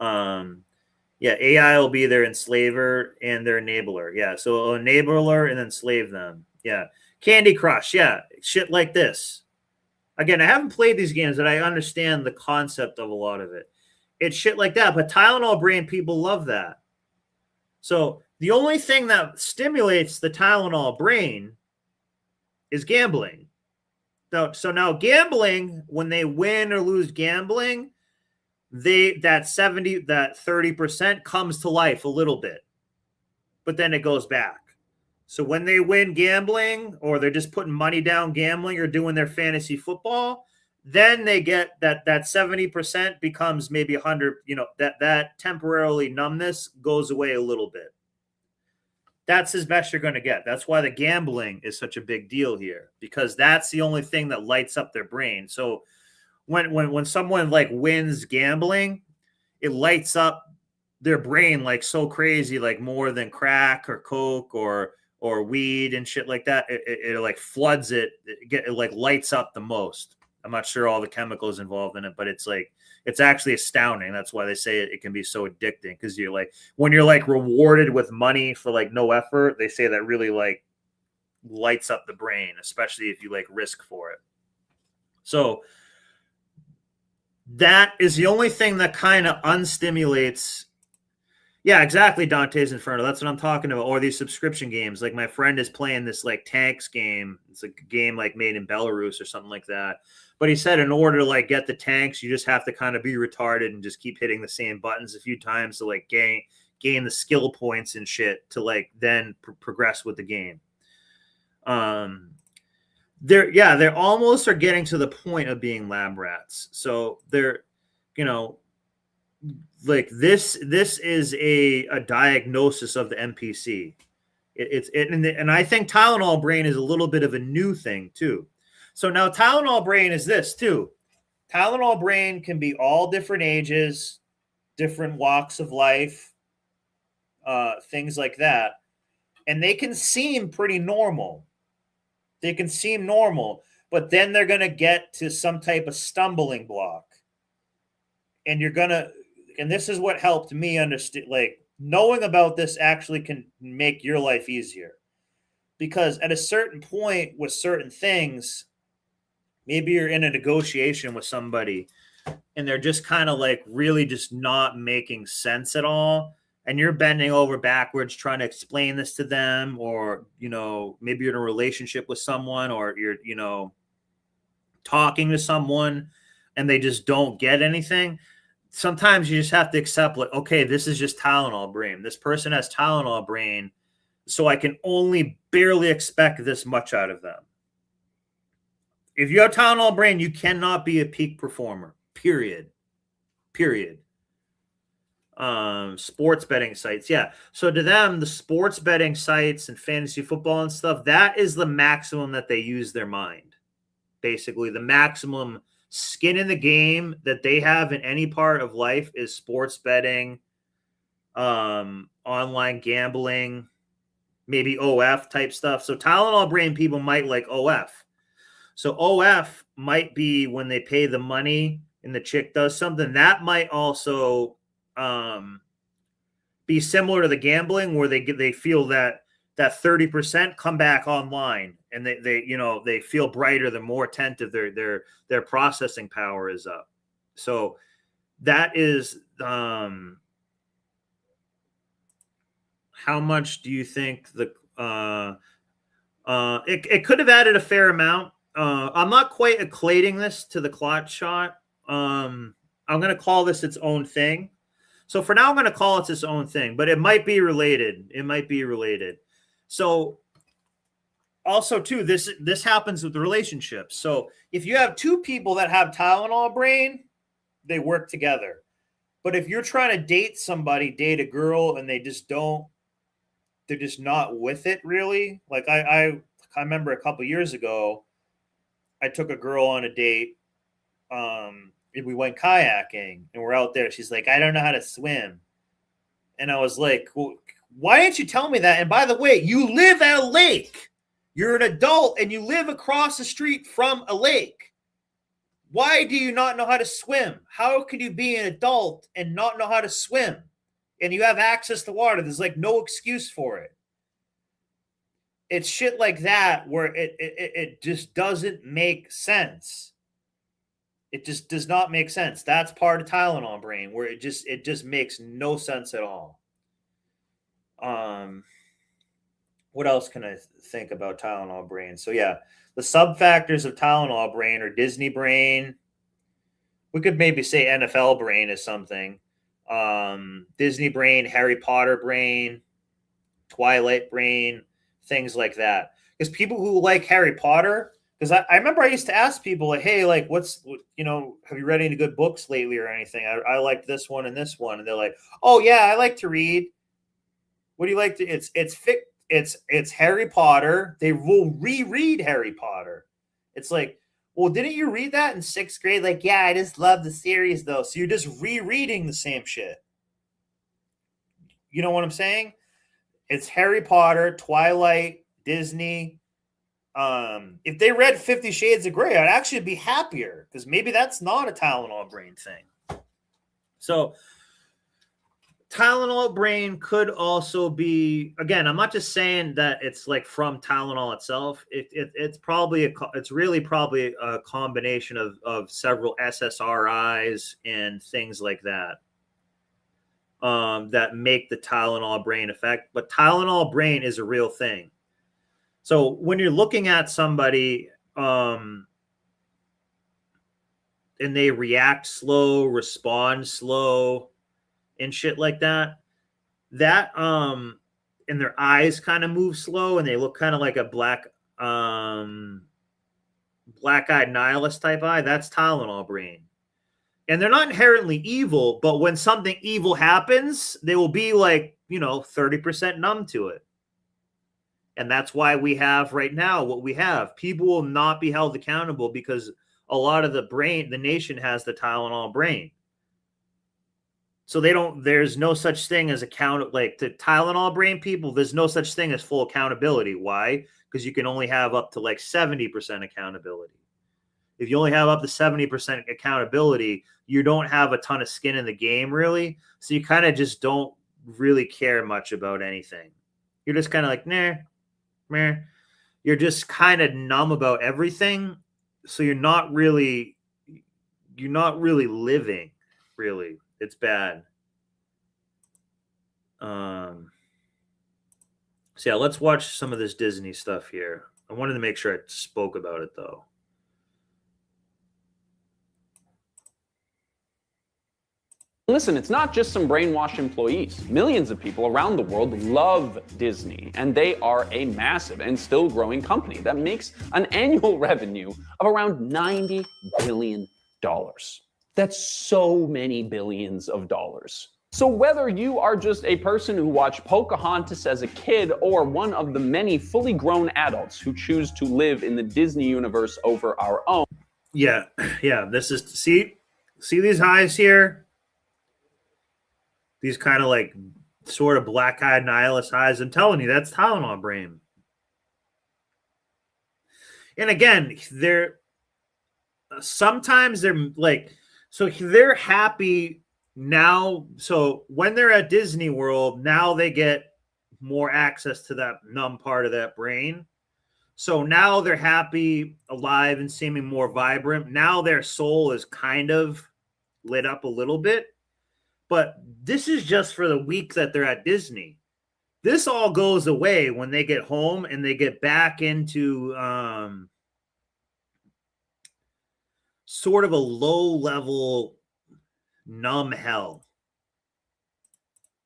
Yeah, AI will be their enslaver and their enabler. Yeah, so enabler and then slave them. Yeah. Candy Crush. Yeah, shit like this. Again, I haven't played these games, but I understand the concept of a lot of it. It's shit like that. But Tylenol Brain, people love that. So the only thing that stimulates the Tylenol Brain is gambling. So now gambling, when they win or lose gambling, that 30% comes to life a little bit, but then it goes back. So when they win gambling, or they're just putting money down gambling or doing their fantasy football, then they get that 70% becomes maybe 100, that temporarily numbness goes away a little bit. That's as best you're going to get. That's why the gambling is such a big deal here, because that's the only thing that lights up their brain. So when someone like wins gambling, it lights up their brain like so crazy, like more than crack or coke or weed and shit like that. It like floods it. It like lights up the most. I'm not sure all the chemicals involved in it, but it's actually astounding. That's why they say it can be so addicting, because you're like, when you're like rewarded with money for like no effort, they say that really like lights up the brain, especially if you like risk for it. So that is the only thing that kind of unstimulates. Yeah, exactly. Dante's Inferno. That's what I'm talking about. Or these subscription games. Like my friend is playing this like tanks game. It's a game like made in Belarus or something like that. But he said in order to like get the tanks, you just have to kind of be retarded and just keep hitting the same buttons a few times to like gain the skill points and shit to like then progress with the game. They're almost are getting to the point of being lab rats. So they're, like this is a diagnosis of the NPC. And I think Tylenol Brain is a little bit of a new thing too. So now Tylenol Brain is this too. Tylenol Brain can be all different ages, different walks of life, things like that. And they can seem pretty normal. They can seem normal, but then they're going to get to some type of stumbling block. And and this is what helped me understand, like knowing about this actually can make your life easier. Because at a certain point with certain things, maybe you're in a negotiation with somebody and they're just kind of like really just not making sense at all. And you're bending over backwards trying to explain this to them, or, maybe you're in a relationship with someone, or you're, talking to someone and they just don't get anything. Sometimes you just have to accept, like, okay, this is just Tylenol Brain. This person has Tylenol Brain, so I can only barely expect this much out of them. If you have Tylenol Brain, you cannot be a peak performer, period. Sports betting sites. Yeah. So to them, the sports betting sites and fantasy football and stuff, that is the maximum that they use their mind. Basically, the maximum skin in the game that they have in any part of life is sports betting, online gambling, maybe OF type stuff. So Tylenol Brain people might like OF. So OF might be when they pay the money and the chick does something. That might also be similar to the gambling where they feel that 30% come back online and they feel brighter, the more attentive their processing power is up. So that is how much do you think it could have added a fair amount. I'm not quite equating this to the clot shot. I'm going to call this its own thing. So for now, I'm going to call it its own thing, but it might be related. So also too, this happens with the relationships. So if you have two people that have Tylenol brain, they work together. But if you're trying to date a girl, and they're just not with it really. Like I remember a couple years ago, I took a girl on a date. We went kayaking and we're out there. She's like, I don't know how to swim. And I was like, well, why didn't you tell me that? And by the way, you live at a lake. You're an adult and you live across the street from a lake. Why do you not know how to swim? How could you be an adult and not know how to swim? And you have access to water. There's like no excuse for it. It's shit like that where it just doesn't make sense. It just does not make sense. That's part of Tylenol brain where it just makes no sense at all. What else can I think about Tylenol brain? So yeah, the sub-factors of Tylenol brain are Disney brain. We could maybe say NFL brain is something. Disney brain, Harry Potter brain, Twilight brain, things like that. Because people who like Harry Potter, because I remember I used to ask people like, hey, like, have you read any good books lately or anything? I liked this one and this one. And they're like, oh yeah, I like to read. What do you like to, it's Harry Potter. They will reread Harry Potter. It's like, well, didn't you read that in 6th grade? Like, yeah, I just love the series though. So you're just rereading the same shit. You know what I'm saying? It's Harry Potter, Twilight, Disney. If they read 50 Shades of Grey, I'd actually be happier because maybe that's not a Tylenol brain thing. So Tylenol brain could also be, again, I'm not just saying that it's like from Tylenol itself. It's really probably a combination of several SSRIs and things like that. That make the Tylenol brain effect. But Tylenol brain is a real thing. So when you're looking at somebody and they react slow, respond slow, and shit like that, and their eyes kind of move slow and they look kind of like a black-eyed nihilist type eye, that's Tylenol brain. And they're not inherently evil, but when something evil happens, they will be like, 30% numb to it. And that's why we have right now what we have. People will not be held accountable because a lot of the nation has the Tylenol brain. So there's no such thing as the Tylenol brain people, there's no such thing as full accountability. Why? Because you can only have up to like 70% accountability. If you only have up to 70% accountability, you don't have a ton of skin in the game, really. So you kind of just don't really care much about anything. You're just kind of like, nah. You're just kind of numb about everything. So you're not really living, really. It's bad. So yeah, let's watch some of this Disney stuff here. I wanted to make sure I spoke about it though. Listen, it's not just some brainwashed employees. Millions of people around the world love Disney, and they are a massive and still growing company that makes an annual revenue of around $90 billion. That's so many billions of dollars. So whether you are just a person who watched Pocahontas as a kid or one of the many fully grown adults who choose to live in the Disney universe over our own. Yeah, this is, see these eyes here? These kind of like sort of black-eyed nihilist eyes. I'm telling you, that's Tylenol brain. And again, sometimes they're like, so they're happy now, so when they're at Disney World, now they get more access to that numb part of that brain. So now they're happy, alive, and seeming more vibrant. Now their soul is kind of lit up a little bit. But this is just for the week that they're at Disney. This all goes away when they get home and they get back into sort of a low-level numb hell.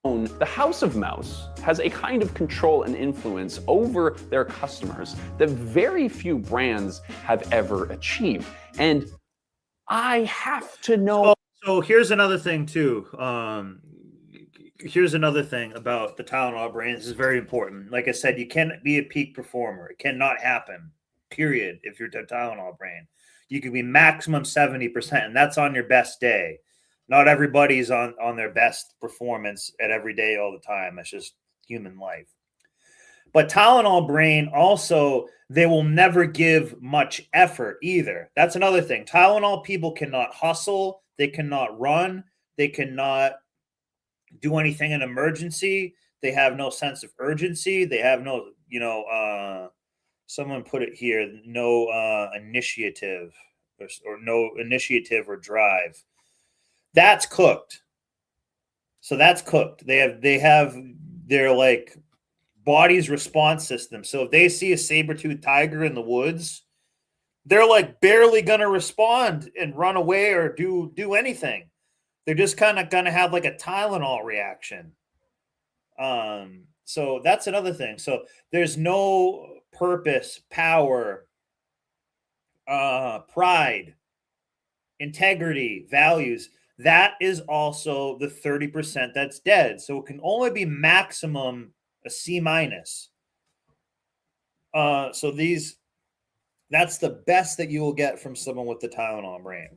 The House of Mouse has a kind of control and influence over their customers that very few brands have ever achieved. And I have to know. So here's another thing too. Here's another thing about the Tylenol Brain. This is very important. Like I said, you can't be a peak performer. It cannot happen, period, if you're the Tylenol Brain. You can be maximum 70%, and that's on your best day. Not everybody's on their best performance at every day all the time. It's just human life. But Tylenol Brain also, they will never give much effort either. That's another thing. Tylenol people cannot hustle. They cannot run. They cannot do anything in emergency. They have no sense of urgency. They have no, someone put it here, no initiative or no initiative or drive. That's cooked. So that's cooked. They have their like body's response system. So if they see a saber-toothed tiger in the woods, they're like barely gonna respond and run away or do anything. They're just kind of gonna have like a Tylenol reaction. So that's another thing. So there's no purpose, power, pride, integrity, values. That is also the 30% that's dead. So it can only be maximum a C minus. So that's the best that you will get from someone with the Tylenol Brain.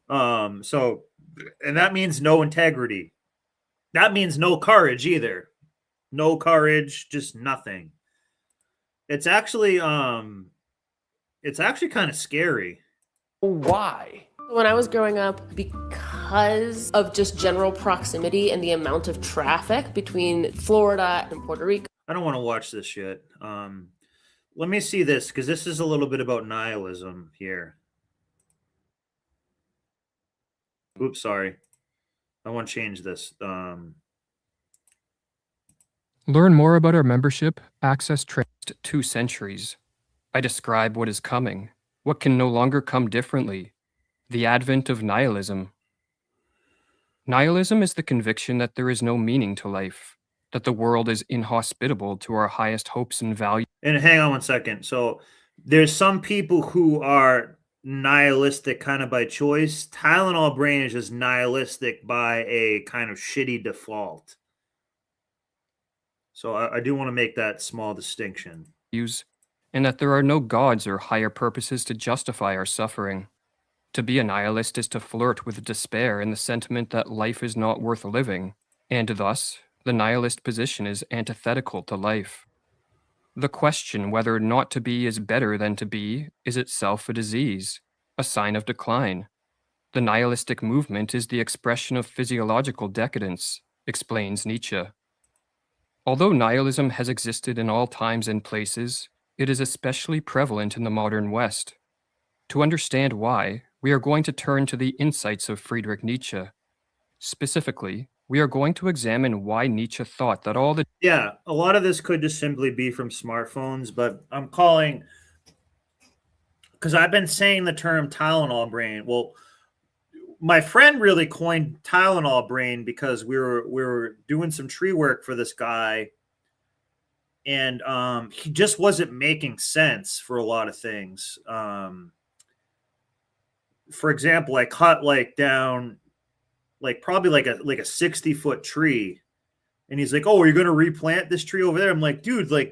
And that means no integrity. That means no courage either. No courage, just nothing. It's actually kind of scary. Why? When I was growing up, because of just general proximity and the amount of traffic between Florida and Puerto Rico. I don't want to watch this shit. Let me see this, because this is a little bit about nihilism here. Oops, sorry. I want to change this. Learn more about our membership, access traced 2 centuries. I describe what is coming, what can no longer come differently. The advent of nihilism. Nihilism is the conviction that there is no meaning to life, that the world is inhospitable to our highest hopes and values. And hang on one second. So there's some people who are nihilistic kind of by choice. Tylenol Brain is just nihilistic by a kind of shitty default. So I do want to make that small distinction. And that there are no gods or higher purposes to justify our suffering. To be a nihilist is to flirt with despair and the sentiment that life is not worth living, and thus, the nihilist position is antithetical to life. The question whether not to be is better than to be is itself a disease, a sign of decline. The nihilistic movement is the expression of physiological decadence, explains Nietzsche. Although nihilism has existed in all times and places, it is especially prevalent in the modern West. To understand why, we are going to turn to the insights of Friedrich Nietzsche. Specifically, we are going to examine why Nietzsche thought that all the... Yeah, a lot of this could just simply be from smartphones, but I'm calling... Because I've been saying the term Tylenol Brain. Well, my friend really coined Tylenol Brain because we were doing some tree work for this guy, and he just wasn't making sense for a lot of things. For example, I cut probably like a 60-foot tree, and he's like, "Oh, are you going to replant this tree over there?" I'm like, "Dude, I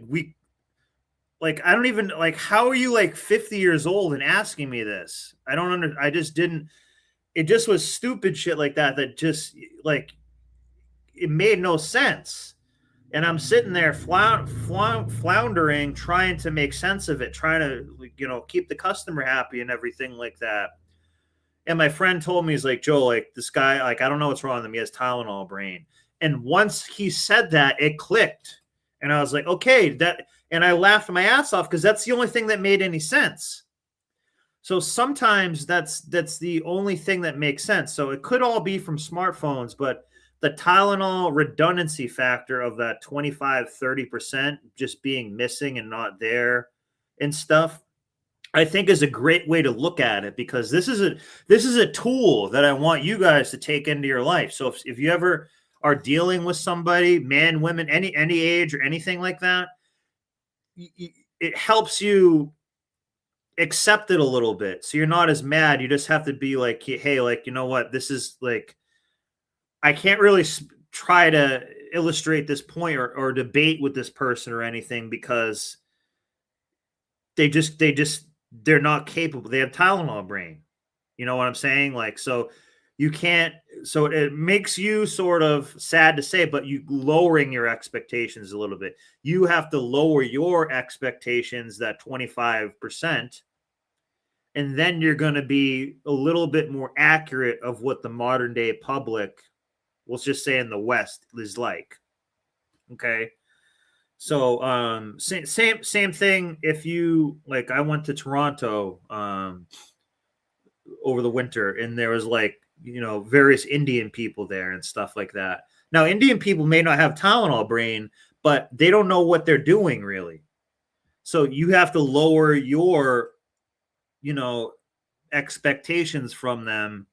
don't even how are you 50 years old and asking me this? I just didn't. It just was stupid shit like that just it made no sense." And I'm sitting there floundering, trying to make sense of it, trying to keep the customer happy and everything like that. And my friend told me, he's like, Joe, like this guy, like, I don't know what's wrong with him. He has Tylenol brain. And once he said that, it clicked. And I was like, okay, and I laughed my ass off because that's the only thing that made any sense. So sometimes that's the only thing that makes sense. So it could all be from smartphones, but the Tylenol redundancy factor of that 25-30% just being missing and not there and stuff, I think is a great way to look at it, because this is a tool that I want you guys to take into your life. So if you ever are dealing with somebody, man, women, any age or anything like that, it helps you accept it a little bit. So you're not as mad. You just have to be like, hey, like, you know what? This is like, I can't really try to illustrate this point or debate with this person or anything, because they're not capable. They have Tylenol brain. You know what I'm saying? Like, so you can't, so it makes you sort of sad to say, but you lowering your expectations a little bit. You have to lower your expectations, that 25%. And then you're going to be a little bit more accurate of what the modern day public, let's just say in the West, is like. Okay. So same thing. If you, like, I went to Toronto over the winter, and there was, like, you know, various Indian people there and stuff like that. Now, Indian people may not have Tylenol brain, but they don't know what they're doing really. So you have to lower your, you know, expectations from them,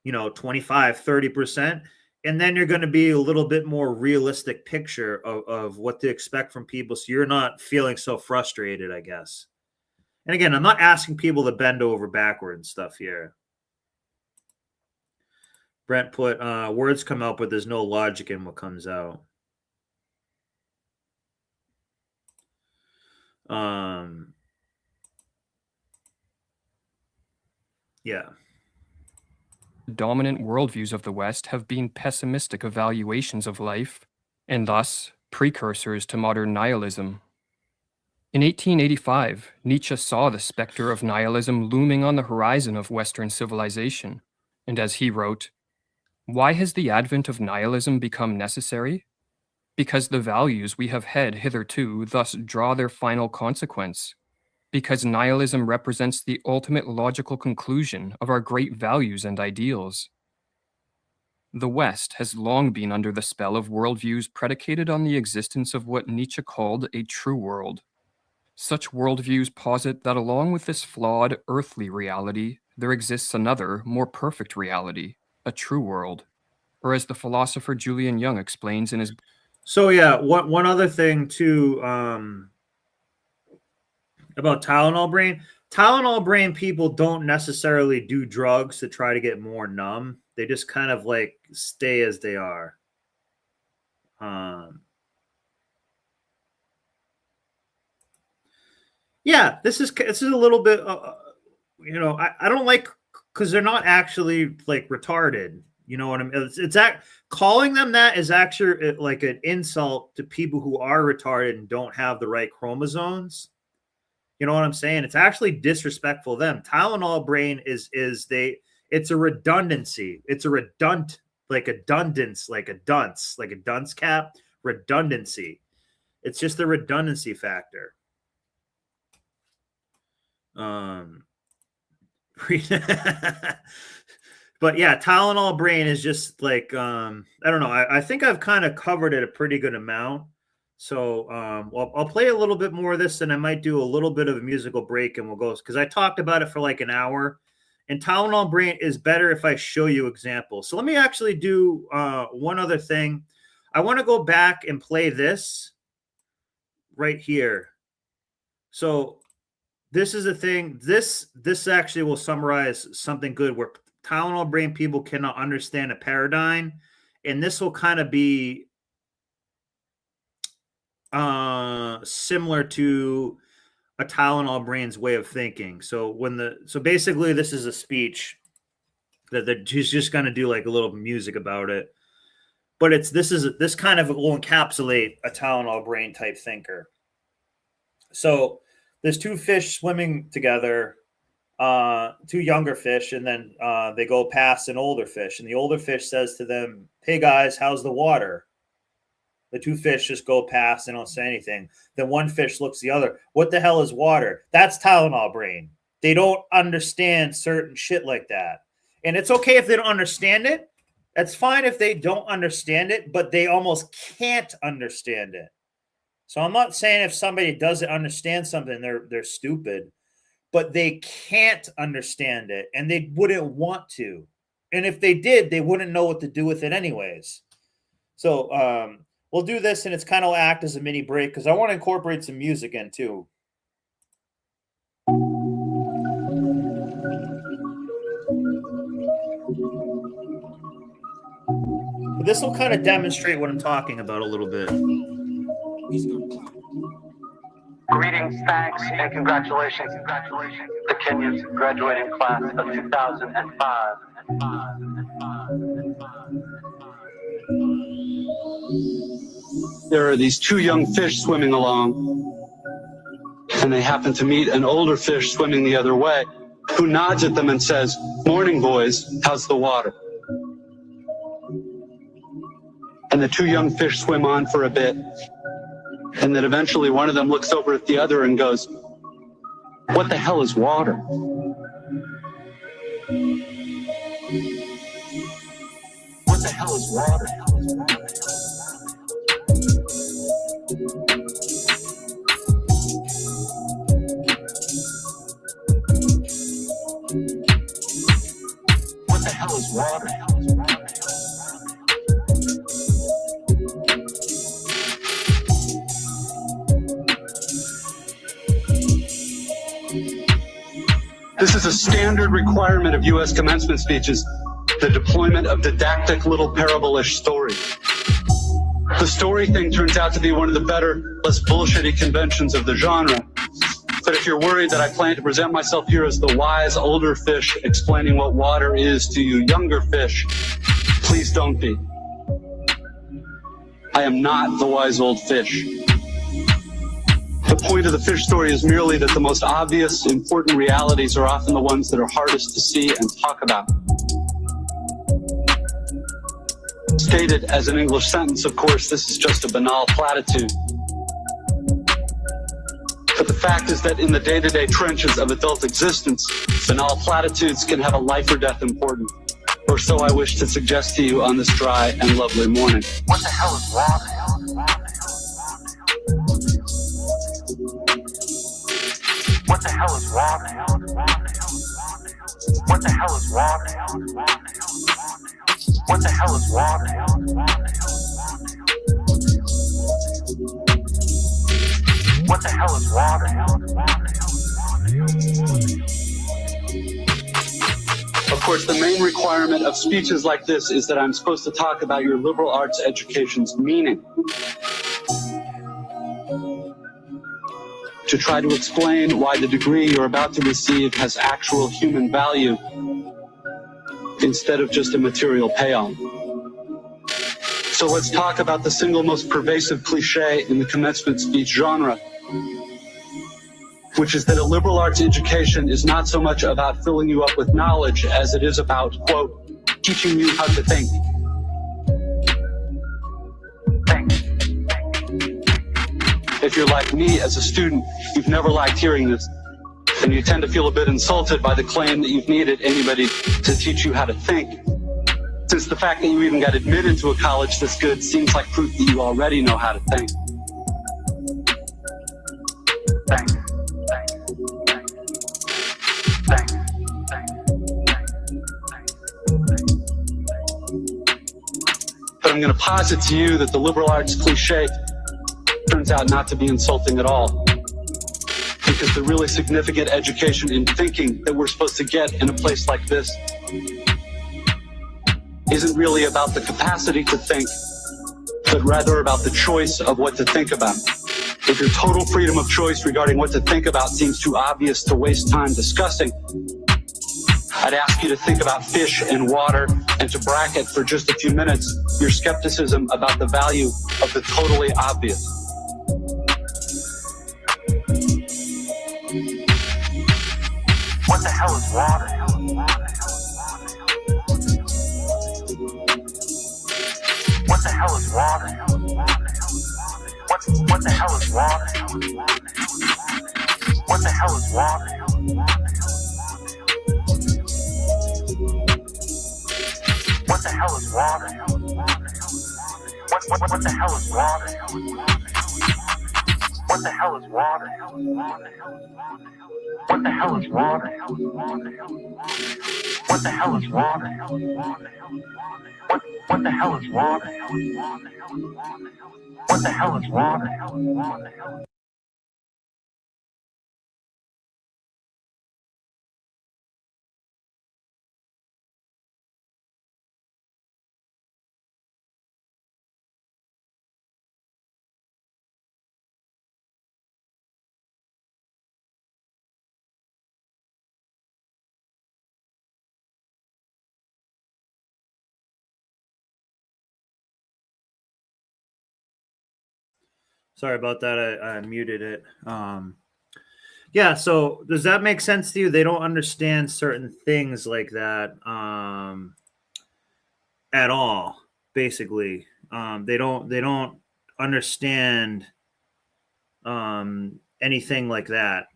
you know, 25-30%. And then you're going to be a little bit more realistic picture of what to expect from people. So you're not feeling so frustrated, I guess. And again, I'm not asking people to bend over backward and stuff here. Brent put, words come out, but there's no logic in what comes out. Yeah. Dominant worldviews of the West have been pessimistic evaluations of life, and thus precursors to modern nihilism. In 1885, Nietzsche saw the specter of nihilism looming on the horizon of Western civilization, and as he wrote, "Why has the advent of nihilism become necessary? Because the values we have had hitherto thus draw their final consequence. Because nihilism represents the ultimate logical conclusion of our great values and ideals." The West has long been under the spell of worldviews predicated on the existence of what Nietzsche called a true world. Such worldviews posit that along with this flawed earthly reality, there exists another, more perfect reality, a true world. Or as the philosopher Julian Young explains in his... So yeah, one other thing too, about Tylenol brain. Tylenol brain people don't necessarily do drugs to try to get more numb. They just kind of like stay as they are. Yeah, this is a little bit, you know, I don't like, because they're not actually like retarded. You know what I mean? It's calling them that is actually like an insult to people who are retarded and don't have the right chromosomes. You know what I'm saying? It's actually disrespectful to them. Tylenol brain it's a redundancy. It's a like a dunce cap, redundancy. It's just the redundancy factor. But yeah, Tylenol brain is just like, I don't know. I think I've kind of covered it a pretty good amount. So I'll play a little bit more of this, and I might do a little bit of a musical break, and we'll go, because I talked about it for like an hour. And Tylenol brain is better if I show you examples. So let me actually do one other thing. I want to go back and play this right here. So this is a thing. This actually will summarize something good where Tylenol brain people cannot understand a paradigm, and this will kind of be similar to a Tylenol brain's way of thinking. So basically this is a speech that he's just going to do like a little music about it, but this kind of will encapsulate a Tylenol brain type thinker. So there's two fish swimming together. two younger fish, and then they go past an older fish, and the older fish says to them, "Hey guys, how's the water?" The two fish just go past and don't say anything. Then one fish looks at the other. "What the hell is water?" That's Tylenol Brain. They don't understand certain shit like that. And it's okay if they don't understand it. That's fine if they don't understand it, but they almost can't understand it. So I'm not saying if somebody doesn't understand something, they're stupid, but they can't understand it, and they wouldn't want to. And if they did, they wouldn't know what to do with it anyways. So we'll do this, and it's kind of act as a mini break because I want to incorporate some music in too. But this will kind of demonstrate what I'm talking about a little bit. Greetings, thanks, and congratulations. The Kenya's graduating class of 2005. There are these two young fish swimming along, and they happen to meet an older fish swimming the other way, who nods at them and says, "Morning, boys, how's the water?" And the two young fish swim on for a bit, and then eventually one of them looks over at the other and goes, "What the hell is water?" What the hell is water? What the hell is water? This is a standard requirement of U.S. commencement speeches, the deployment of didactic little parable-ish stories. The story thing turns out to be one of the better, less bullshitty conventions of the genre. But if you're worried that I plan to present myself here as the wise older fish explaining what water is to you younger fish, please don't be. I am not the wise old fish. The point of the fish story is merely that the most obvious, important realities are often the ones that are hardest to see and talk about. Stated as an English sentence, of course, this is just a banal platitude. But the fact is that in the day-to-day trenches of adult existence, banal platitudes can have a life or death importance. Or so I wish to suggest to you on this dry and lovely morning. What the hell is water? What the hell is water? What the hell is water? What the hell is water? What the hell is water? Of course, the main requirement of speeches like this is that I'm supposed to talk about your liberal arts education's meaning. To try to explain why the degree you're about to receive has actual human value instead of just a material payoff. So let's talk about the single most pervasive cliche in the commencement speech genre, which is that a liberal arts education is not so much about filling you up with knowledge as it is about, quote, teaching you how to think. If you're like me as a student, you've never liked hearing this, and you tend to feel a bit insulted by the claim that you've needed anybody to teach you how to think, since the fact that you even got admitted to a college this good seems like proof that you already know how to think. Thanks. But I'm going to posit to you that the liberal arts cliche turns out not to be insulting at all. Because the really significant education in thinking that we're supposed to get in a place like this isn't really about the capacity to think, but rather about the choice of what to think about. If your total freedom of choice regarding what to think about seems too obvious to waste time discussing, I'd ask you to think about fish and water and to bracket for just a few minutes your skepticism about the value of the totally obvious. What the hell is water? What the hell is water? What the hell is water? What the hell is water? What the hell is water? What the hell is water? What the hell is water? What the hell is water? What the hell is water? What the hell is water? What the hell is water? Sorry about that. I muted it. Yeah. So does that make sense to you? They don't understand certain things like that at all. Basically, they don't understand anything like that.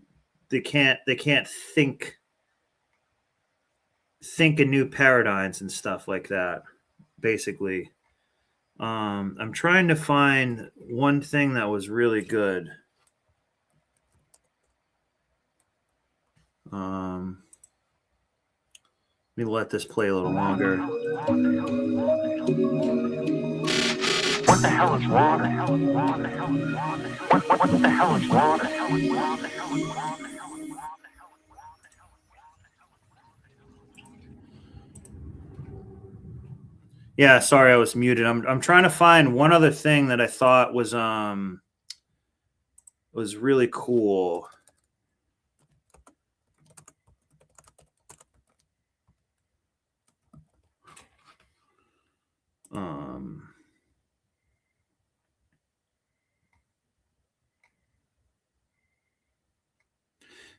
They can't think in new paradigms and stuff like that. Basically. I'm trying to find one thing that was really good. Let me let this play a little longer. What the hell is water? What the hell is water? Yeah, sorry, I was muted. I'm trying to find one other thing that I thought was really cool.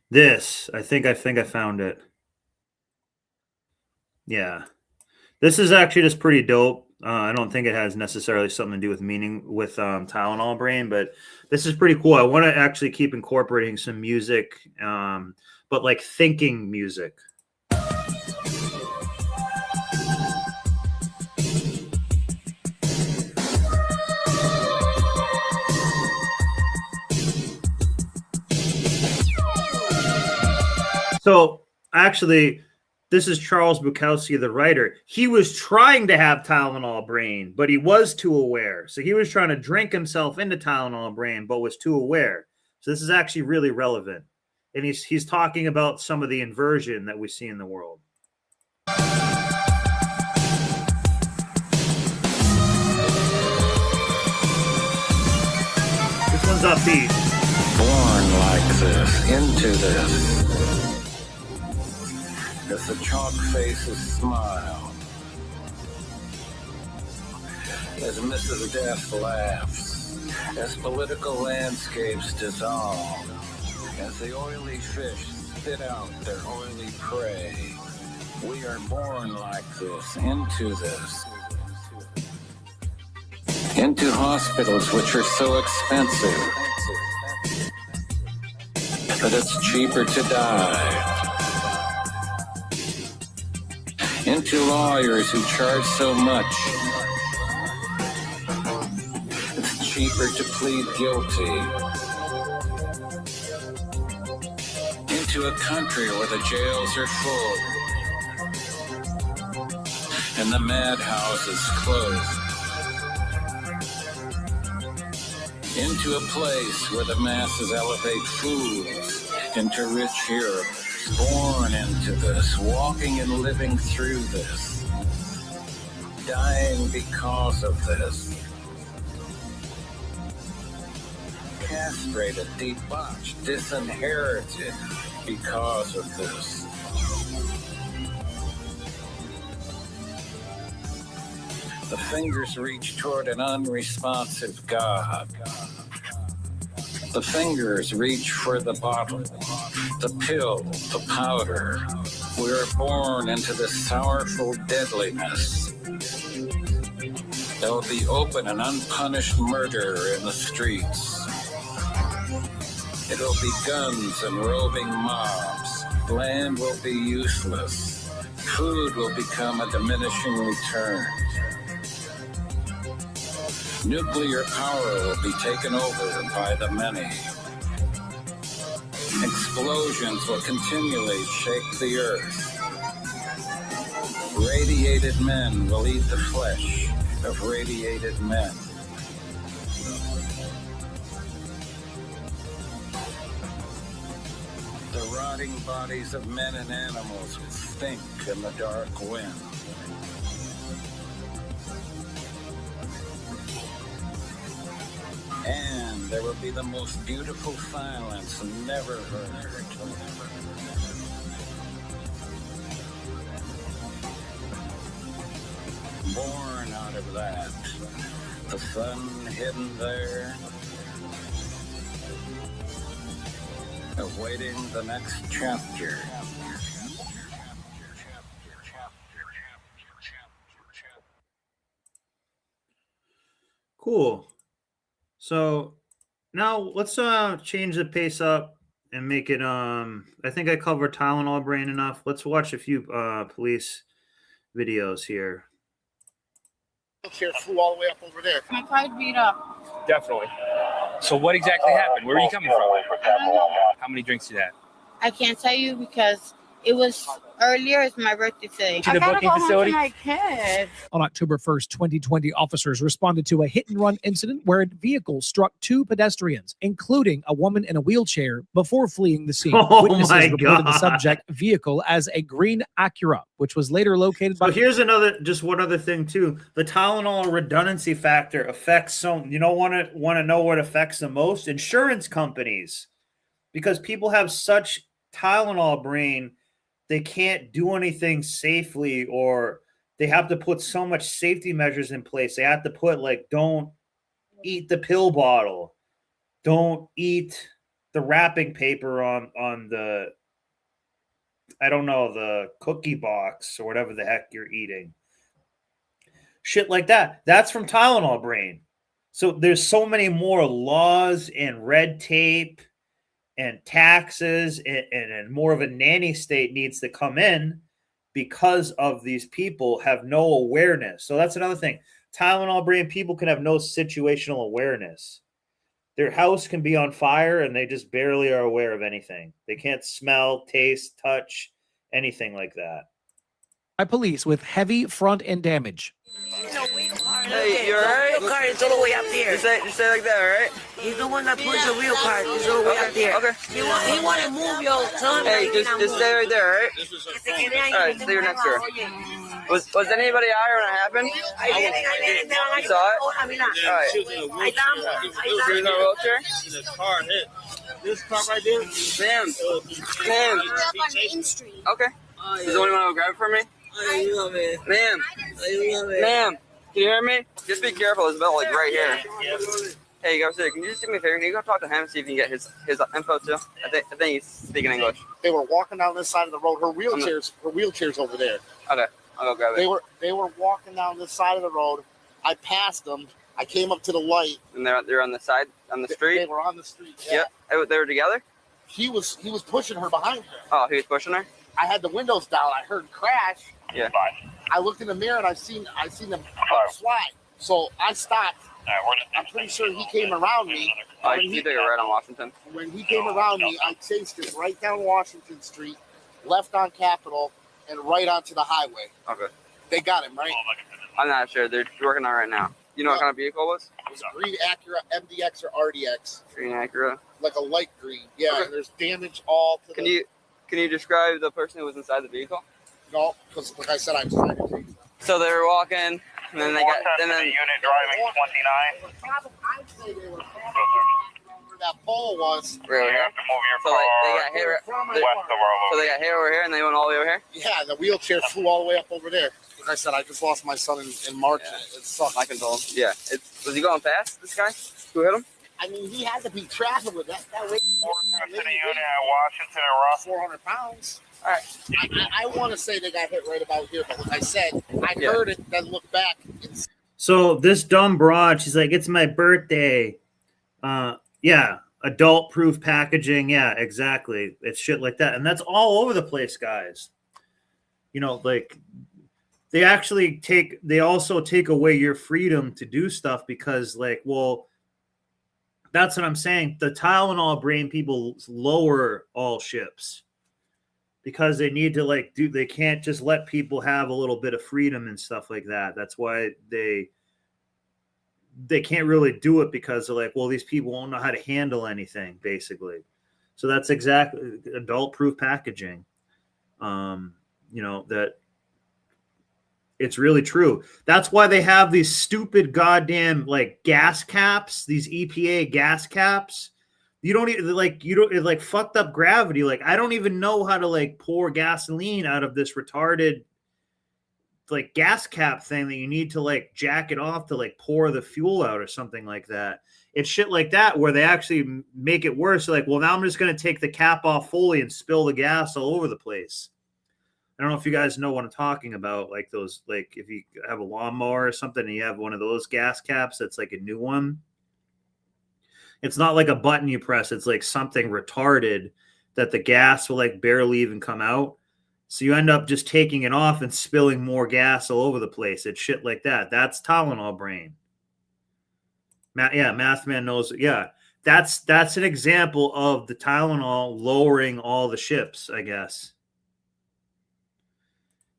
This, I think I found it. Yeah. This is actually just pretty dope. I don't think it has necessarily something to do with Tylenol Brain, but this is pretty cool. I want to actually keep incorporating some music, but like thinking music. So actually, this is Charles Bukowski, the writer. He was trying to have Tylenol Brain, but he was too aware. So he was trying to drink himself into Tylenol Brain, but was too aware. So this is actually really relevant. And he's talking about some of the inversion that we see in the world. This one's upbeat. Born like this, into this. As the chalk faces smile, as Mrs. Death laughs, as political landscapes dissolve, as the oily fish spit out their oily prey, we are born like this, into this. Into hospitals which are so expensive that it's cheaper to die. Into lawyers who charge so much, it's cheaper to plead guilty. Into a country where the jails are full and the madhouses closed. Into a place where the masses elevate fools into rich heroes. Born into this, walking and living through this, dying because of this, castrated, debauched, disinherited because of this. The fingers reach toward an unresponsive God. The fingers reach for the bottle. The the pill, the powder. We are born into this powerful deadliness. There will be open and unpunished murder in the streets. It will be guns and roving mobs. Land will be useless. Food will become a diminishing return. Nuclear power will be taken over by the many. Explosions will continually shake the earth. Radiated men will eat the flesh of radiated men. The rotting bodies of men and animals will stink in the dark wind. And there will be the most beautiful silence never heard. Born out of that, the sun hidden there, awaiting the next chapter. Cool. So now let's change the pace up and make it I think I covered Tylenol Brain enough. Let's watch a few police videos here. Wheelchair flew all the way up over there. My car's beat up. Definitely. So what exactly happened? Where are you coming from? I don't know. How many drinks you had? I can't tell you because it was earlier. It's my birthday today. To the booking facility? My kid. On October 1st, 2020, officers responded to a hit-and-run incident where a vehicle struck two pedestrians, including a woman in a wheelchair, before fleeing the scene. Oh Witnesses my reported the God. subject vehicle as a green Acura, which was later located by... So here's just one other thing too. The Tylenol redundancy factor affects want to know what affects the most? Insurance companies. Because people have such Tylenol brain, they can't do anything safely, or they have to put so much safety measures in place. They have to put don't eat the pill bottle, don't eat the wrapping paper on the, I don't know, the cookie box or whatever the heck you're eating. Shit like that. That's from Tylenol Brain. So there's so many more laws and red tape and taxes and more of a nanny state needs to come in because of these people have no awareness. So that's another thing. Tylenol Brain people can have no situational awareness. Their house can be on fire and they just barely are aware of anything. They can't smell, taste, touch, anything like that. by police with heavy front-end damage. Hey, you alright? The car is all the way up there. Just say like that, alright? He's the one that pushed the wheel car. He's all the way up there. Okay. He want to move, yo. Hey, just stay right there, alright? Alright, stay next to her. Was anybody out here when it happened? You saw it? Alright. She was in a wheelchair? The car hit. This car right there? Ma'am. Okay. Does anyone want to grab it for me? Ma'am. Ma'am. Can you hear me? Just be careful. It's about like right here. Hey, go sit. Can you just do me a favor? Can you go talk to him and see if you can get his info too? I think he's speaking English. They were walking down this side of the road. Her wheelchair's over there. Okay, I'll go grab it. They were walking down this side of the road. I passed them. I came up to the light. And they're on the side on the street. They were on the street. Yeah. Yep. They were together. He was pushing her behind her. Oh, he was pushing her. I had the windows down. I heard crash. Yeah. I looked in the mirror and I seen them fly. So I stopped. I'm pretty sure he came around me. He took it right on Washington. When he came around me, I chased him right down Washington Street, left on Capitol, and right onto the highway. Okay. They got him, right? I'm not sure. They're working on it right now. You know what kind of vehicle it was? It was a green Acura, MDX or RDX. Green Acura. Like a light green. Yeah, okay. And there's damage all to Can you describe the person who was inside the vehicle? No, because like I said, I was trying to chase them. So they were walking, and then they got. Then the unit driving 29. I'd say they were where that pole was. Really? You have to move your car they got hit west of our So they got hit over here, and they went all the way over here? Yeah, the wheelchair flew all the way up over there. Like I said, I just lost my son in March. Yeah. It sucks. I can tell him. Yeah. Was he going fast, this guy? Who hit him? I mean, he had to be traveling with that weight. To the unit at Washington and Ross. 400 pounds. All right. I want to say they got hit right about here, but like I said, I heard it, then look back. So this dumb broad, she's like, it's my birthday. Yeah, adult-proof packaging. Yeah, exactly. It's shit like that. And that's all over the place, guys. You know, like, they also take away your freedom to do stuff because, like, well, that's what I'm saying. The Tylenol Brain people lower all ships because they need to they can't just let people have a little bit of freedom and stuff like that. That's why they can't really do it because they're like, well, these people won't know how to handle anything, basically. So that's exactly adult proof packaging. You know, that it's really true. That's why they have these stupid goddamn like gas caps, these EPA gas caps. You don't even it like fucked up gravity. Like, I don't even know how to like pour gasoline out of this retarded like gas cap thing that you need to like jack it off to like pour the fuel out or something like that. It's shit like that where they actually make it worse. They're like, well, now I'm just going to take the cap off fully and spill the gas all over the place. I don't know if you guys know what I'm talking about. Like those, like if you have a lawnmower or something and you have one of those gas caps, that's like a new one. It's not like a button you press. It's like something retarded that the gas will like barely even come out. So you end up just taking it off and spilling more gas all over the place. It's shit like that. That's Tylenol Brain. Math Man knows. Yeah, that's an example of the Tylenol lowering all the ships, I guess.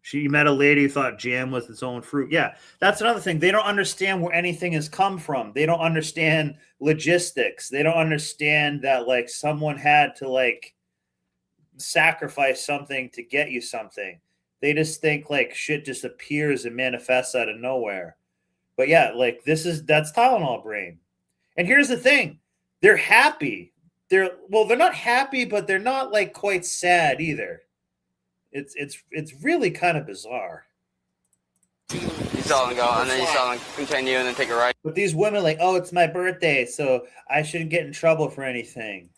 She met a lady who thought jam was its own fruit. Yeah, that's another thing. They don't understand where anything has come from. They don't understand logistics. They don't understand that like someone had to like sacrifice something to get you something. They just think like shit just appears and manifests out of nowhere. But yeah, like that's Tylenol Brain. And here's the thing. They're happy. They're not happy, but they're not like quite sad either. It's really kind of bizarre. You saw them go, and then you saw them continue, and then take a right. But these women like, oh, it's my birthday, so I shouldn't get in trouble for anything.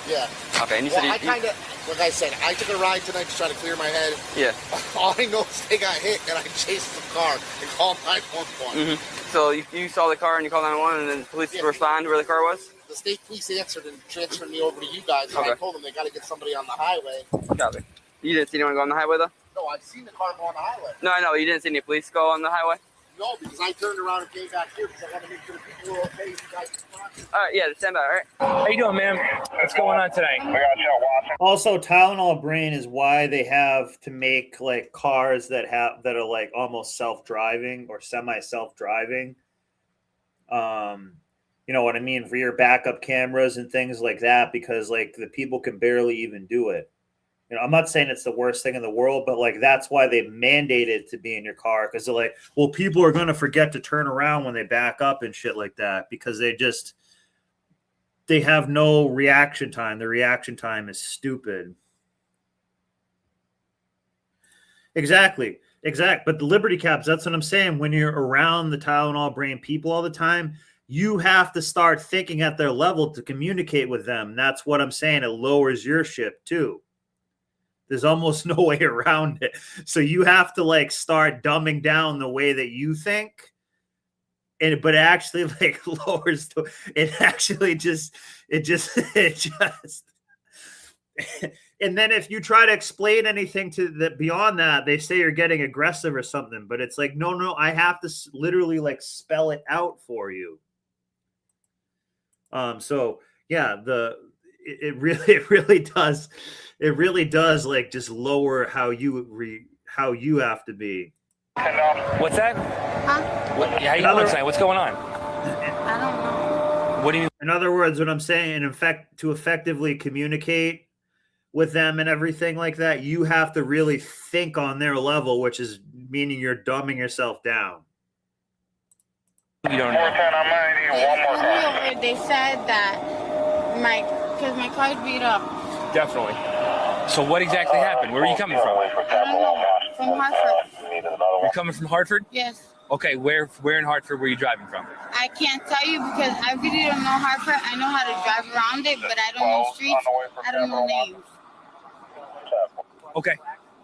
Yeah. Okay, and you said I kind of, like I said, I took a ride tonight to try to clear my head. Yeah. All I know is they got hit, and I chased the car and called 911. So you saw the car and you called 911, and then the police respond to where the car was? The state police answered and transferred me over to you guys, and I told them they got to get somebody on the highway. Copy. You didn't see anyone go on the highway, though? No, I've seen the car go on the highway. No, I know. You didn't see any police go on the highway? No, because I turned around and came back here because I want to make sure the people were okay. You guys all right, yeah, stand by, all right? How you doing, man? What's going on tonight? Also, Tylenol Brain is why they have to make like cars that are like almost self-driving or semi-self-driving. You know what I mean? For your backup cameras and things like that, because like the people can barely even do it. You know, I'm not saying it's the worst thing in the world, but like that's why they mandate it to be in your car, because they're like, well, people are going to forget to turn around when they back up and shit like that, because they have no reaction time. The reaction time is stupid. Exactly. But the Liberty Caps, that's what I'm saying. When you're around the Tylenol Brain people all the time, you have to start thinking at their level to communicate with them. That's what I'm saying. It lowers your ship too. There's almost no way around it. So you have to like start dumbing down the way that you think. But it actually like lowers it just and then if you try to explain anything to that beyond that, they say you're getting aggressive or something. But it's like, no, I have to literally like spell it out for you. So yeah, it really does like just lower how you have to be. What's that? Huh? How you doing tonight? What's going on? I don't know. What do you mean? In other words, what I'm saying, in fact, to effectively communicate with them and everything like that, you have to really think on their level, which is meaning you're dumbing yourself down. You don't know. They said that because my car's beat up. Definitely. So what exactly happened? Where are you coming from? I don't know. From Hartford. You're coming from Hartford? Yes. Okay, where in Hartford were you driving from? I can't tell you because I really don't know Hartford. I know how to drive around it, but I don't know streets. I don't know names. Okay,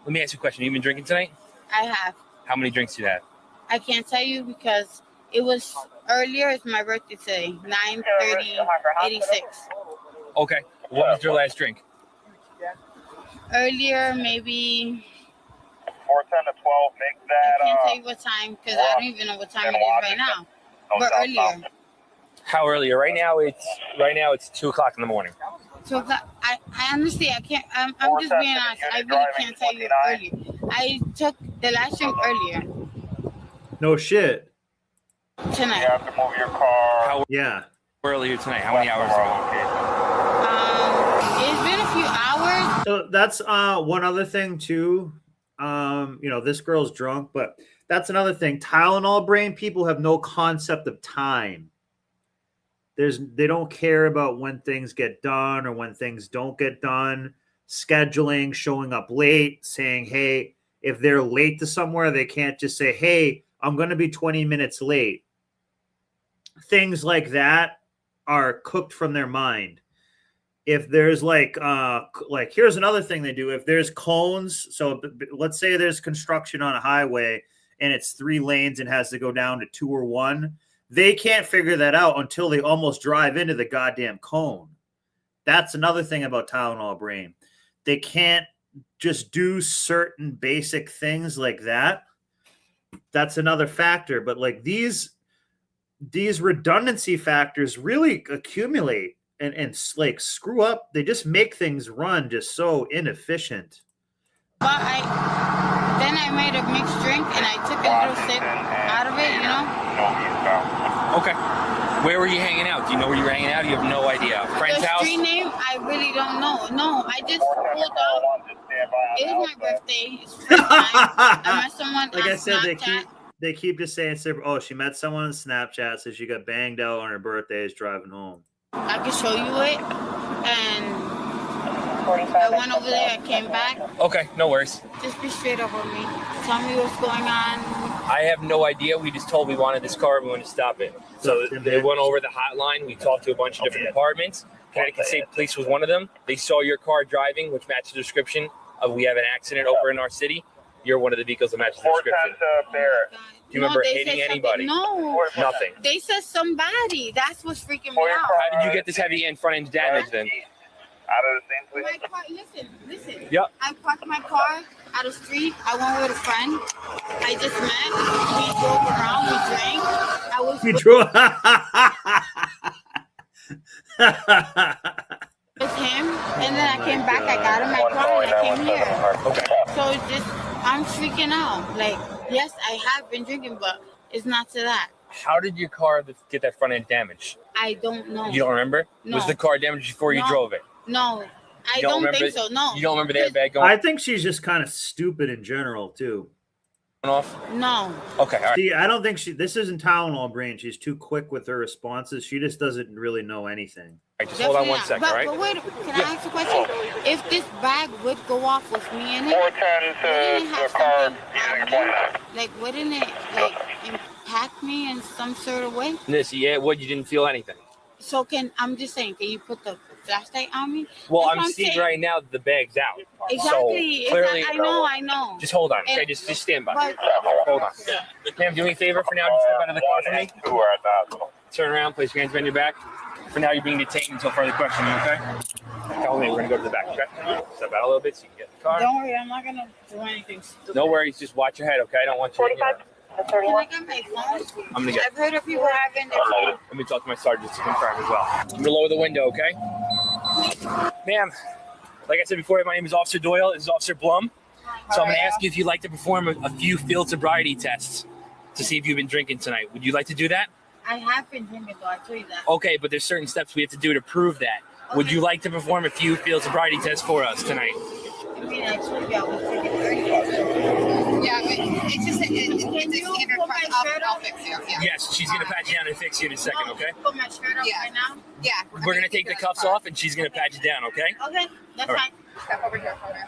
let me ask you a question. You been drinking tonight? I have. How many drinks do you have? I can't tell you because it was earlier. It's my birthday today, 9/30/86. Okay, what was your last drink? Earlier, maybe 410 to 12, make that. I can't tell you what time because I don't even know what time it is right now. But earlier. How earlier? Right now it's 2 o'clock in the morning. So I honestly I can't. I'm just being honest. I really can't tell you earlier. I took the last drink earlier No shit. tonight. You have to move your car. How Yeah. earlier tonight? How many hours ago? It's been a few hours. So that's one other thing too. This girl's drunk, but that's another thing. Tylenol Brain people have no concept of time. They don't care about when things get done or when things don't get done. Scheduling, showing up late, saying, hey, if they're late to somewhere, they can't just say, hey, I'm going to be 20 minutes late. Things like that are cooked from their mind. If there's like here's another thing they do. If there's cones, so let's say there's construction on a highway and it's 3 lanes and has to go down to 2 or 1, they can't figure that out until they almost drive into the goddamn cone. That's another thing about Tylenol Brain. They can't just do certain basic things like that. That's another factor. But like these redundancy factors really accumulate and like screw up. They just make things run just so inefficient. But then I made a mixed drink and I took a little sip out of it, Okay. Where were you hanging out? Do you know where you were hanging out? You have no idea. Friend's the house? street name, I really don't know. No, I just pulled up. It was my birthday. It's first time. I met someone Like on I said, Snapchat. they keep just saying, oh, she met someone on Snapchat, so she got banged out on her birthday is driving home. I can show you it. And I went over there. I came back. Okay, no worries. Just be straight up with me. Tell me what's going on. I have no idea. We just told we wanted this car and we wanted to stop it. So they went over the hotline. We talked to a bunch of different departments. Connecticut State Police was one of them. They saw your car driving, which matched the description of we have an accident over in our city. You're one of the vehicles that matches the description. Do you remember hitting anybody? No. Nothing. They said somebody. That's what's freaking me out. How did you get this heavy end front end damage then? My car, listen. Yep. I parked my car out of the street. I went with a friend. I just met. We drove around. We drank. I was You drove with him, and then I came back. I got in my car and I came here. Okay. So it's just, I'm freaking out. Like, yes, I have been drinking, but it's not to that. How did your car get that front end damage? I don't know. You don't remember? No. Was the car damaged before you drove it? No, I don't think so. No. You don't remember the airbag going I think she's just kind of stupid in general, too. off? No. Okay, all right. See, I don't think this isn't Tylenol Brain. She's too quick with her responses. She just doesn't really know anything. All right, just hold on one second, all right? But wait, can I ask a question? If this bag would go off with me in it, wouldn't it have something, like, wouldn't it, like, impact me in some sort of way? You didn't feel anything? So I'm just saying, can you put the flashlight on me? Well, That's what I'm seeing saying. right now that the bag's out. Exactly. So clearly, I know. Just hold on, okay? And- Just stand by. but- Hold on. Ma'am, do me a favor for now. Just step out of the car for me. Turn around, place your hands behind your back. For now, you're being detained until further questioning, okay? Tell me, we're going to go to the back, okay? Step out a little bit so you can get in the car. Don't worry, I'm not gonna do anything stupid. No worries, just watch your head, okay? I don't want you to, Can I get my phone? I'm gonna get I've heard of people having their phone. Let me talk to my sergeant to confirm as well. I'm gonna lower the window, okay? Ma'am, like I said before, my name is Officer Doyle. This is Officer Blum. So I'm gonna ask you if you'd like to perform a few field sobriety tests to see if you've been drinking tonight. Would you like to do that? I have been drinking, though. I told you that. Okay, but there's certain steps we have to do to prove that. Would you like to perform a few field sobriety tests for us tonight? I mean, I told you I was drinking earlier. Yeah, but it's just it's a standard part. I'll fix you. Yeah. Yes, she's gonna pat you down and fix you in a second, okay? Put my shirt up right now? Yeah. We're gonna take the cuffs off and she's gonna pat you down, okay? Okay, that's All fine. Step over here for me.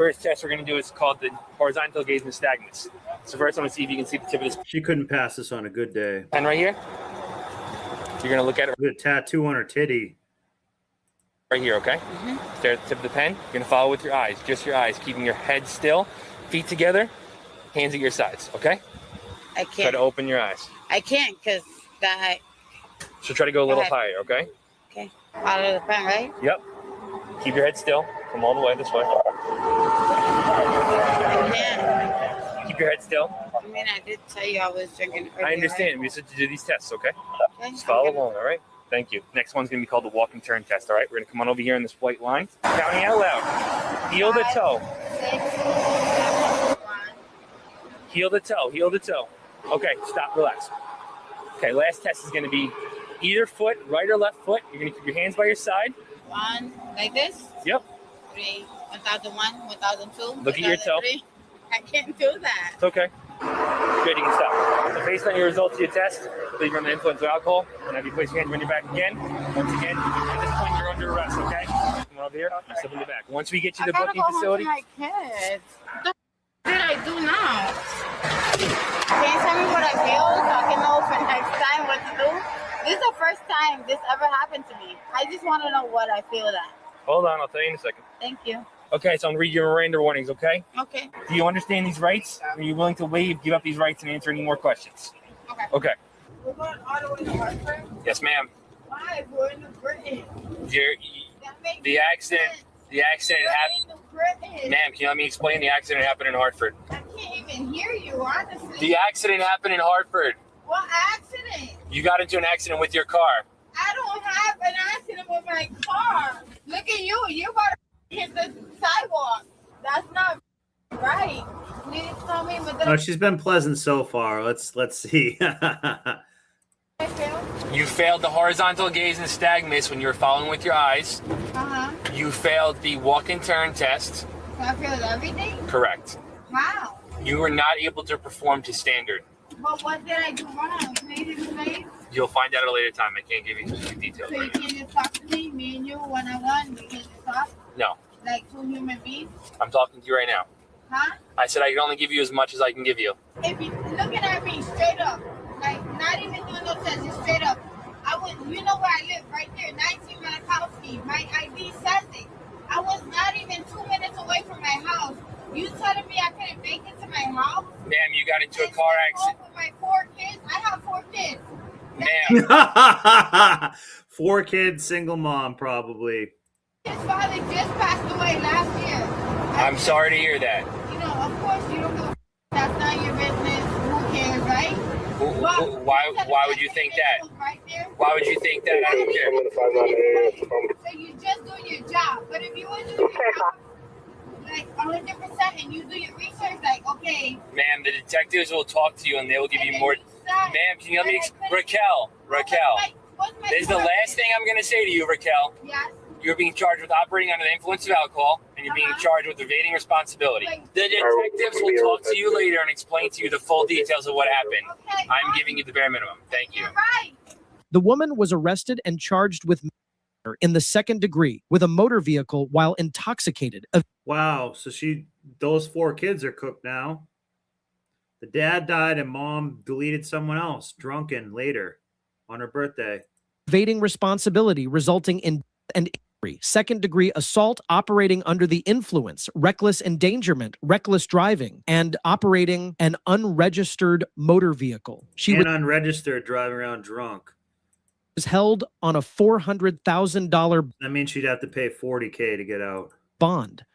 First test we're going to do is called the horizontal gaze nystagmus. So first I'm going to see if you can see the tip of this She couldn't pass this on a good day. pen right here. You're going to look at it Good tattoo on her titty. right here, okay? Stare at the tip of the pen. You're going to follow with your eyes, just your eyes, keeping your head still, feet together, hands at your sides, okay? I Try can't. to open your eyes. I can't because that. So try to go a little ahead. higher, okay? Okay. Out of the pen, right? Yep. Keep your head still. Come all the way this way. I can't. Keep your head still. I mean, I did tell you I was drinking earlier. I understand. We just have to do these tests, okay? Just follow along, all right? Thank you. Next one's going to be called the walk and turn test, all right? We're going to come on over here in this white line. Counting out loud. Heel to toe. Heel to toe. Heel to toe. Okay, stop. Relax. Okay, last test is going to be either foot, right or left foot. You're going to keep your hands by your side. One, like this? Yep. 3, 1001, 1002. Look at your toe. 1003. I can't do that. It's okay. Good, you can stop. So based on your results of your test, please run the influence of alcohol and have you place your hands behind your back again. Once again, at this point you're under arrest, okay? Come on over here, step in the back. Once we get you to the booking facility. I gotta go home to my kids. What the did I do now? Can you tell me what I feel so I can know for next time what to do? This is the first time this ever happened to me. I just want to know what I feel that. Hold on, I'll tell you in a second. Thank you. Okay, so I'm going to read your Miranda warnings, okay? Okay. Do you understand these rights? Are you willing to give up these rights and answer any more questions? Okay. Okay. We're going all the way to Hartford? Yes, ma'am. Why? We're in Britain. The accident happened. Ma'am, can you let me explain? The accident happened in Hartford. I can't even hear you, honestly. The accident happened in Hartford. What accident? You got into an accident with your car. I don't have an accident with my car. Look at you. You about to hit the sidewalk. That's not right. Please tell me. No, she's been pleasant so far. Let's see. You failed the horizontal gaze nystagmus when you were following with your eyes. Uh-huh. You failed the walk and turn test. So I failed everything? Correct. How? You were not able to perform to standard. But what did I do wrong? Please explain. You'll find out at a later time. I can't give you specific details So you right now. can't just talk to me and you one-on-one? We can just talk No, like two human beings? I'm talking to you right now. Huh? I said I can only give you as much as I can give you. If you looking at me straight up, like not even doing no tests, just straight up. I was, you know where I live, right there, 19 Manikowski. My ID says it. I was not even 2 minutes away from my house. You telling me I couldn't make it to my house? Ma'am, you got into a car accident. With my 4 kids, I have 4 kids. Ma'am. 4 kids, single mom, probably. His father just passed away last year. I'm sorry to hear that. You know, of course you don't go. That's not your business. Who cares, right? Why would you think that? Why would you think that? I don't care. So you just doing your job. But if you want to do your job, like 100%, and you do your research, like, okay. Ma'am, the detectives will talk to you and they will give you more. Ma'am, can you let me Raquel, this is the last thing I'm going to say to you, Raquel. Yes. You're being charged with operating under the influence of alcohol, and you're being charged with evading responsibility. The detectives will talk to you later and explain to you the full details of what happened. I'm giving you the bare minimum. Thank you. The woman was arrested and charged with murder in the 2nd degree with a motor vehicle while intoxicated. Wow. So those 4 kids are cooked now. The dad died and mom deleted someone else, drunken later on her birthday. Evading responsibility resulting in death and injury. 2nd degree assault operating under the influence, reckless endangerment, reckless driving, and operating an unregistered motor vehicle. She was unregistered, driving around drunk. Was held on a $400,000 That means she'd have to pay $40K to get out. Bond.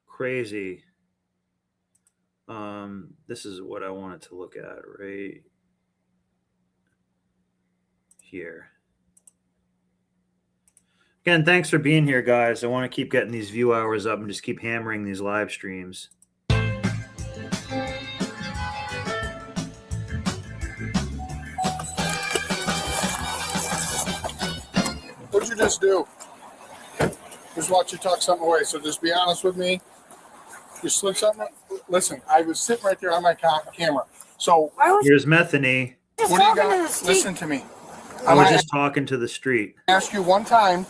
Crazy. This is what I wanted to look at right here. Again, thanks for being here, guys. I want to keep getting these view hours up and just keep hammering these live streams. What'd you just do? Just watch you tuck something away. So just be honest with me. You slip something. Listen, I was sitting right there on my camera. So here's Methany. What do you got? Listen to me. I was just talking to the street. Ask you one time.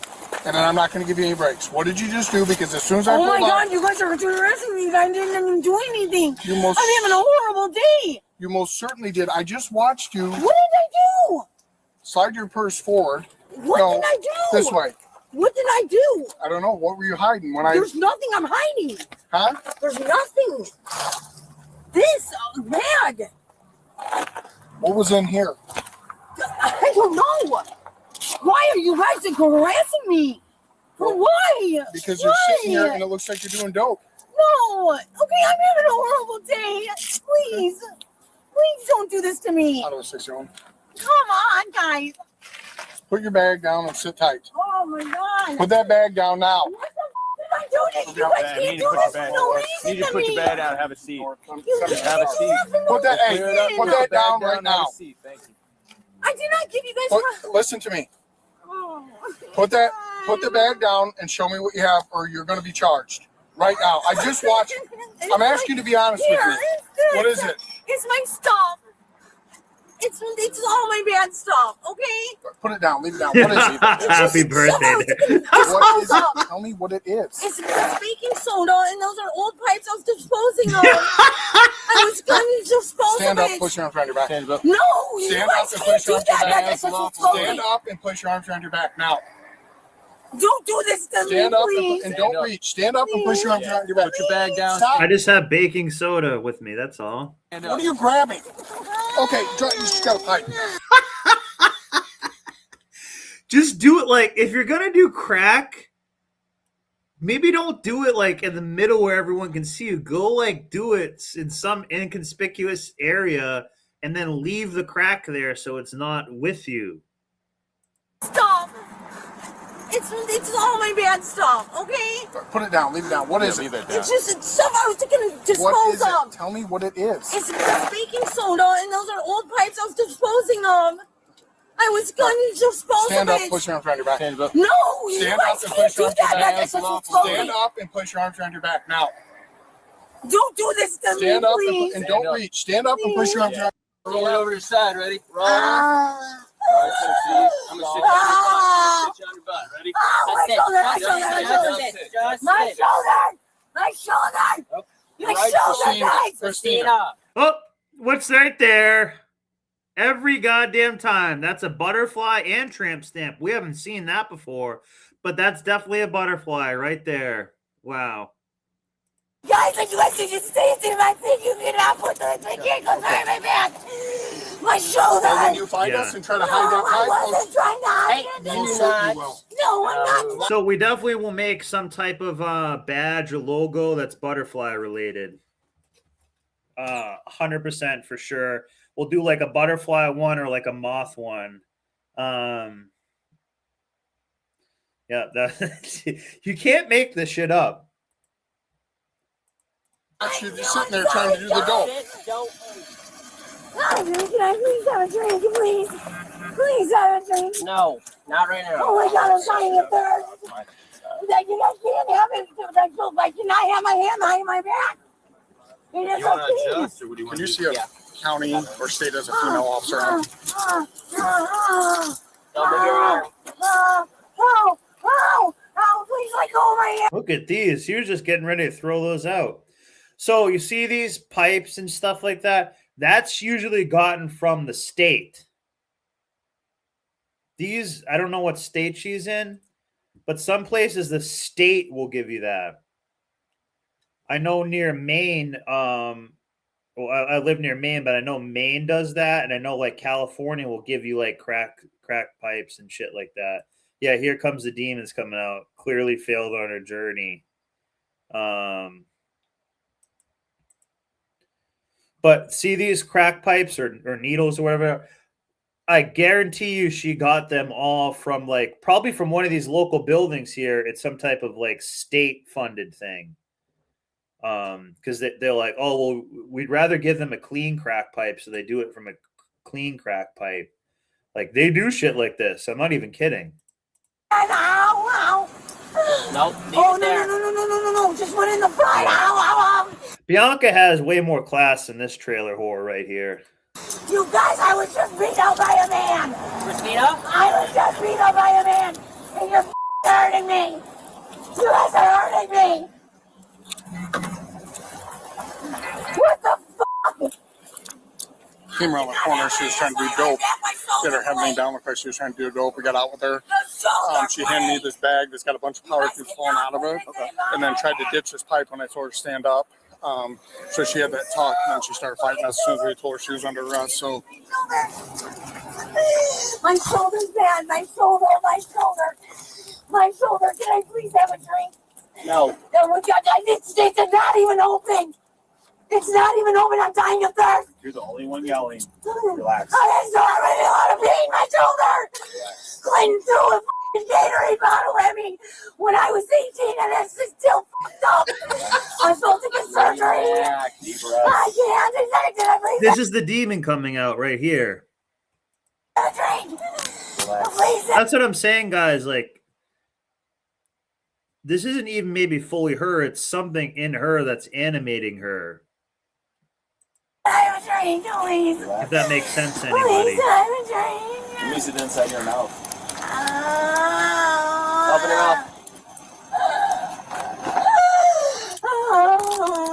and then I'm not going to give you any breaks. What did you just do? Because as soon as I Oh my pulled God, up, you guys are harassing me. You guys didn't even do anything. You most- I'm having a horrible day. you most certainly did. I just watched you What did I do? slide your purse forward. What No, did I do? this way. What did I do? I don't know. What were you hiding when There's nothing I'm hiding. Huh? There's nothing. This bag. What was in here? I don't know. Why are you guys harassing me? For why? Because you're sitting here and it looks like you're doing dope. No. Okay, I'm having a horrible day. Please. Please don't do this to me. How do I say so? Come on, guys. Put your bag down and sit tight. Oh my God. Put that bag down now. What the f did I do this? You guys can't do this for no reason You need to put your bag down and have a seat. You Have a can't seat. do that for no Put that, reason. hey, put that down right and have now. a seat. Thank you. I did not give you guys. Listen to me. Oh. Put the bag down and show me what you have, or you're going to be charged right now. I just watched. I'm asking you to be honest with me. What is it? It's my stuff. It's all my bad stuff. Okay. Put it down. Leave it down. What is it? Happy birthday. What is it? Tell me what it is. It's baking soda, and those are old pipes I was disposing of. I was going to dispose Stand of up, it. push your arms around your back. Stand up. No, Stand you up guys and can't push your do arms around that. your That's back. what you told Stand me. up and push your arms around your back now. Don't do this to Stand me, up please. and don't reach. Stand up and push your arms around your back. Put your bag down. Stop. I just have baking soda with me. That's all. What are you grabbing? Okay, you just got a pipe. Just do it like if you're gonna do crack. Maybe don't do it like in the middle where everyone can see you. Go like do it in some inconspicuous area and then leave the crack there so it's not with you. Stop. It's all my bad stuff. Okay. Put it down. Leave it down. What is it? It's just stuff I was going to What dispose is it? of. Tell me what it is. It's baking soda, and those are old pipes I was disposing of. I was going to dispose Stand of up, it. push your arms around your back. Stand up. No, you Stand guys up and can't push your do arms around that. your back. That's what you told Stand me. up and push your arms around your back now. Don't do this to Stand me, up please. and don't reach. Stand up and push your arms around. Roll it over to the side. Ready? Roll. I'm gonna sit you on your butt. Ready? My shoulder, Christina. Oh, what's right there? Every goddamn time. That's a butterfly and tramp stamp. We haven't seen that before, but that's definitely a butterfly right there. Wow. Guys, you guys should just stay in my thing. You cannot put the can't go behind my back. My shoulder. And when you find us and try to hide that pipe, I wasn't trying to hide it. you certainly will. No, I'm not. So we definitely will make some type of badge or logo that's butterfly related. 100% for sure. We'll do like a butterfly one or like a moth one. Yeah, that you can't make this shit up. You're just sitting there trying to do the dope. Can I please have a drink, please? Please have a drink. No, not right now. Oh my God, I'm dying of thirst. That you guys can't have it. I cannot have my hand behind my back. It is a piece. or what do you Can you see a county or state as a female officer? Please let go of my hand. Look at these. He was just getting ready to throw those out. So you see these pipes and stuff like that? That's usually gotten from the state. These, I don't know what state she's in, but some places the state will give you that. I know near Maine, well, I live near Maine, but I know Maine does that, and I know like California will give you like crack pipes and shit like that. Yeah, here comes the demons coming out. Clearly failed on her journey. But see these crack pipes or needles or whatever. I guarantee you she got them all from like probably from one of these local buildings here. It's some type of like state funded thing. Because they're like, oh, well, we'd rather give them a clean crack pipe. So they do it from a clean crack pipe. Like they do shit like this. I'm not even kidding. Ow. Nope. Oh, no. Just went in the front. Ow. Bianca has way more class than this trailer whore right here. You guys, I was just beat up by a man. Christina? I was just beat up by a man. And you're hurting me. You guys are hurting me. What the fuck? Came around the corner. She was trying to do dope. Get her head laying down. Looked like she was trying to do dope. We got out with her. She handed me this bag that's got a bunch of power tubes falling out of it. And then tried to ditch this pipe when I told her to stand up. So she had that talk, and then she started fighting us as soon as we told her she was under arrest. So my shoulder's bad. My shoulder. My shoulder. Can I please have a drink? No. It's not even open. It's not even open. I'm dying of thirst. You're the only one yelling. Relax. I just already out of pain. My shoulder. Relax. Clinton threw a f***ing Gatorade bottle at me when I was 18, and it's still fucked up. I'm supposed to get surgery. Relax. Deep breath. I can't. Did I breathe? This is the demon coming out right here. Drink. Relax. That's what I'm saying, guys. Like, this isn't even maybe fully her. It's something in her that's animating her. I have a drink, please. If that makes sense to anybody. Please, I have a drink. Squeeze it inside your mouth. Open your mouth.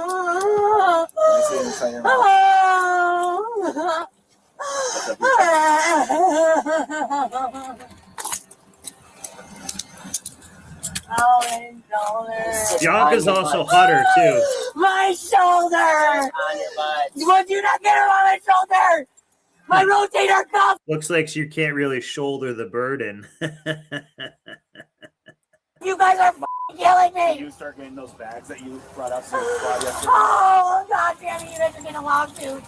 Let me see it inside your mouth. What's up your Bianca's also hotter too. My shoulder. on your butt. Would you not get her on my shoulder? My rotator cuff. Looks like she can't really shoulder the burden. You guys are f***ing killing me. You start getting those bags that you brought up to the squad yesterday. Oh, God damn it, you guys are getting a lawsuit.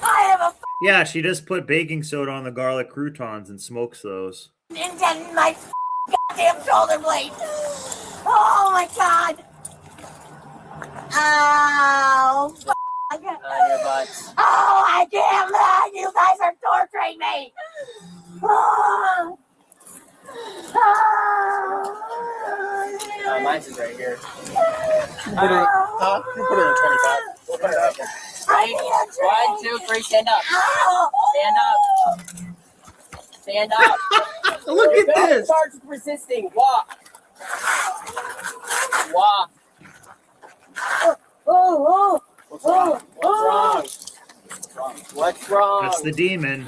I have a Yeah, she just put baking soda on the garlic croutons and smokes those. indent in my goddamn shoulder blade. Oh, my God. Ow. On your butt. Oh, I can't lie. You guys are torturing me. Oh. Mine's is right here. you put her in 25. We'll put it up. I need a drink. 1, 2, 3, stand up. Ow. Stand up. Stand up. Look You're at gonna this. Start resisting. Walk. Walk. Oh, What's wrong? What's wrong? What's wrong? That's the demon.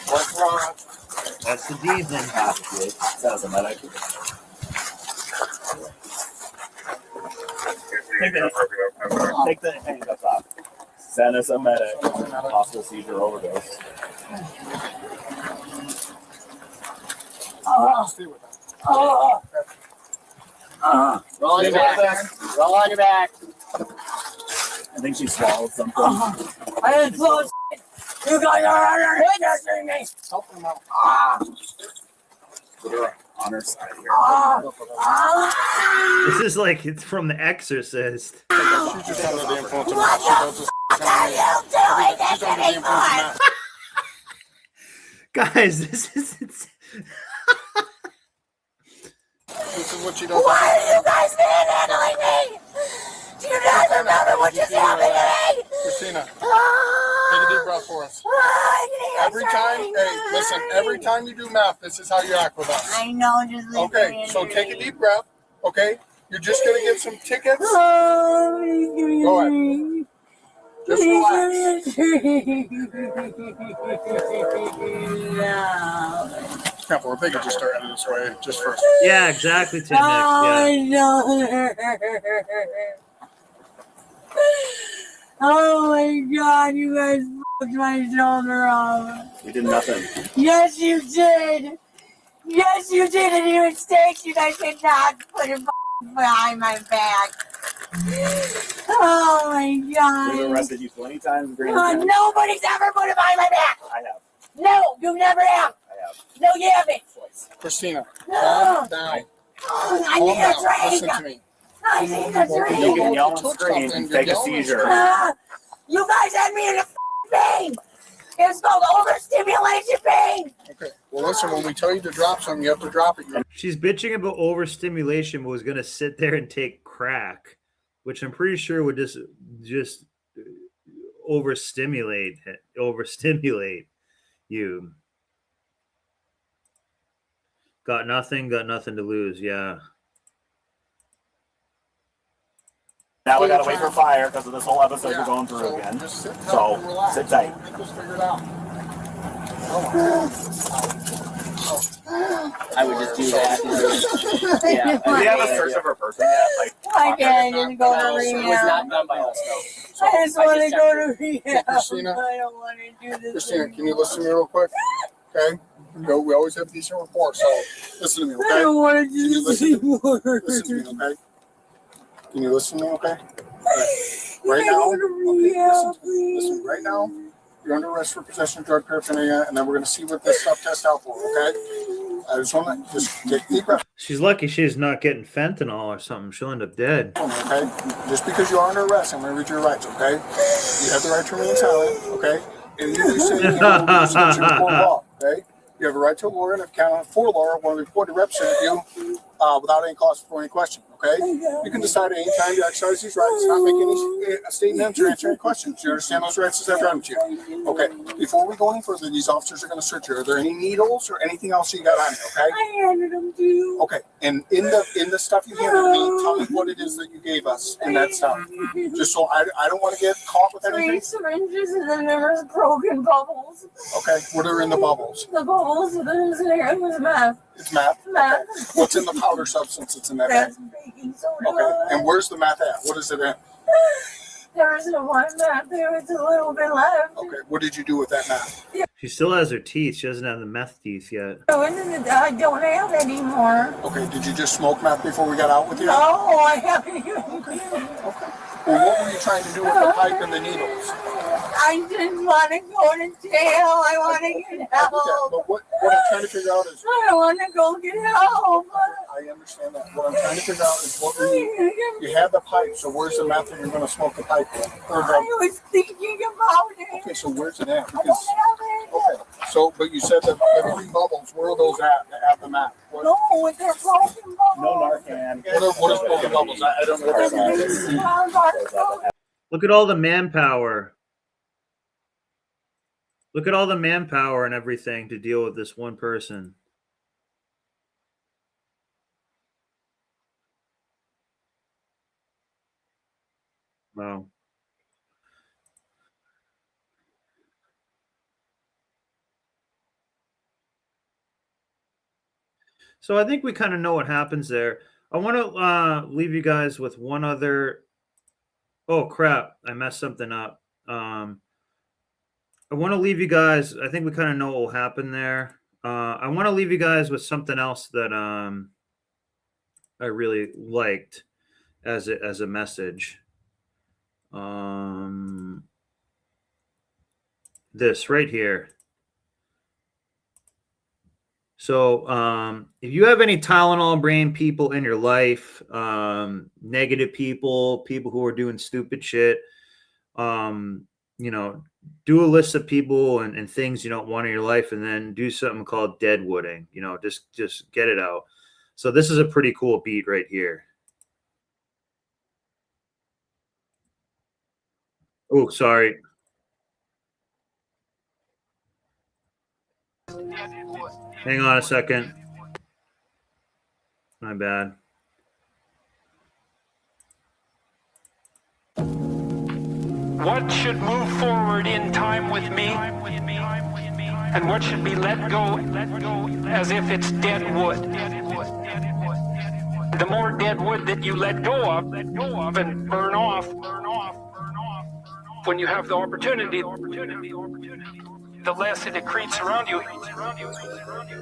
What's wrong? That's the demon. Sounds like Take the handcuffs off. Send us a medic. Possible seizure overdose. Roll on your back. Roll on your back. I think she swallowed something. I didn't swallow shit. You guys are hindering me. Help them out. Put her on her side here. This is like it's from The Exorcist. She's just under the influence of What the fuck are you doing this to me for? Guys, this is This is what she does. Why are you guys manhandling me? Do you not remember what just happened to me? Christina, take a deep breath for us. Every time, hey, listen, every time you do math, this is how you act with us. I know, just leave Okay, me so in take a there. deep breath, okay? You're just going to get some tickets. Oh, please give me a Go ahead. drink. Just Please give relax. me a drink. No. Careful, if they could just start heading this way, just first. yeah, exactly, Tim. Oh, Yeah. no. Oh my God, you guys fucked my shoulder off. We did nothing. Yes, you did. Yes, you did. And your mistakes, you guys did not put it behind my back. Oh my God. We've arrested you 20 times in Green Oh, County. nobody's ever put it behind my back. I have. No, you never have. I have. No, you haven't. Christina, No. calm down. Oh, I Calm need a down. drink. Listen to me. I need a You drink. can yell Took and scream something, and take a you're yelling and seizure. You guys had me in a pain. It's called overstimulation pain. Okay, well, listen, when we tell you to drop something, you have to drop it. She's bitching about overstimulation, but was gonna sit there and take crack, which I'm pretty sure would just overstimulate you. Got nothing to lose. Yeah. Now we gotta wait for fire because of this whole episode we're going through again. So sit tight. Just figure it out. I would just do that. Yeah. Do we have a search of her person yet? Like, I didn't go to rehab. It was not done by us, though. I just want to go to rehab. Christina, I don't want to do this. Christina, can you listen to me real quick? Okay? We always have decent rapport, so listen to me, okay? I don't want to do this anymore. Listen to me, okay? Can you listen to me, okay? Right now, listen, right now, you're under arrest for possession of drug paraphernalia, and then we're going to see what this stuff tests out for, okay? I just want to take a deep breath. She's lucky she's not getting fentanyl or something. She'll end up dead. Okay? Just because you are under arrest, I'm going to read your rights, okay? You have the right to remain silent, okay? And you say you can't be subject to court law, okay? You have a right to a lawyer, and if counted for a lawyer, one of the appointed represent you without any cause for any question, okay? You can decide at any time to exercise these rights, not make any statements or answer any questions. You understand those rights as I've read to you? Okay. Before we go any further, these officers are going to search you. Are there any needles or anything else you got on you, okay? I handed them to you. Okay. And in the stuff you handed me, tell me what it is that you gave us in that stuff. Just so I don't want to get caught with anything. 3 syringes and then there was broken bubbles. Okay. What are in the bubbles? The bubbles that was there, it was meth. It's meth? Meth. Okay. What's in the powder substance that's in that That's bag? baking soda. Okay. And where's the meth at? What is it in? There was no one meth. There was a little bit left. Okay. What did you do with that meth? She still has her teeth. She doesn't have the meth teeth yet. I don't have any more. Okay. Did you just smoke meth before we got out with you? No, I haven't even. Okay. Well, what were you trying to do with the pipe and the needles? I didn't want to go to jail. I want to get help. Okay, but what I'm trying to figure out is... I want to go get help. I understand that. What I'm trying to figure out is what were you have the pipe, so where's the meth that you're going to smoke the pipe with? I was thinking about it. Okay, so where's it at? Because, okay, so, but you said that the 3 bubbles, where are those at the meth? No, they're broken bubbles. No Narcan. What is broken bubbles? I don't know what that is. Look at all the manpower. Look at all the manpower and everything to deal with this one person. Wow. So I think we kind of know what happens there. I want to leave you guys with one other. Oh, crap. I messed something up. I want to leave you guys. I think we kind of know what will happen there. I want to leave you guys with something else that I really liked as a message. This right here. So if you have any Tylenol Brain people in your life, negative people who are doing stupid shit, you know, do a list of people and things you don't want in your life, and then do something called deadwooding. You know, just get it out. So this is a pretty cool beat right here. Oh, sorry. Hang on a second. My bad. What should move forward in time with me, and what should be let go as if it's dead wood? The more dead wood that you let go of and burn off when you have the opportunity, the less it accretes around you.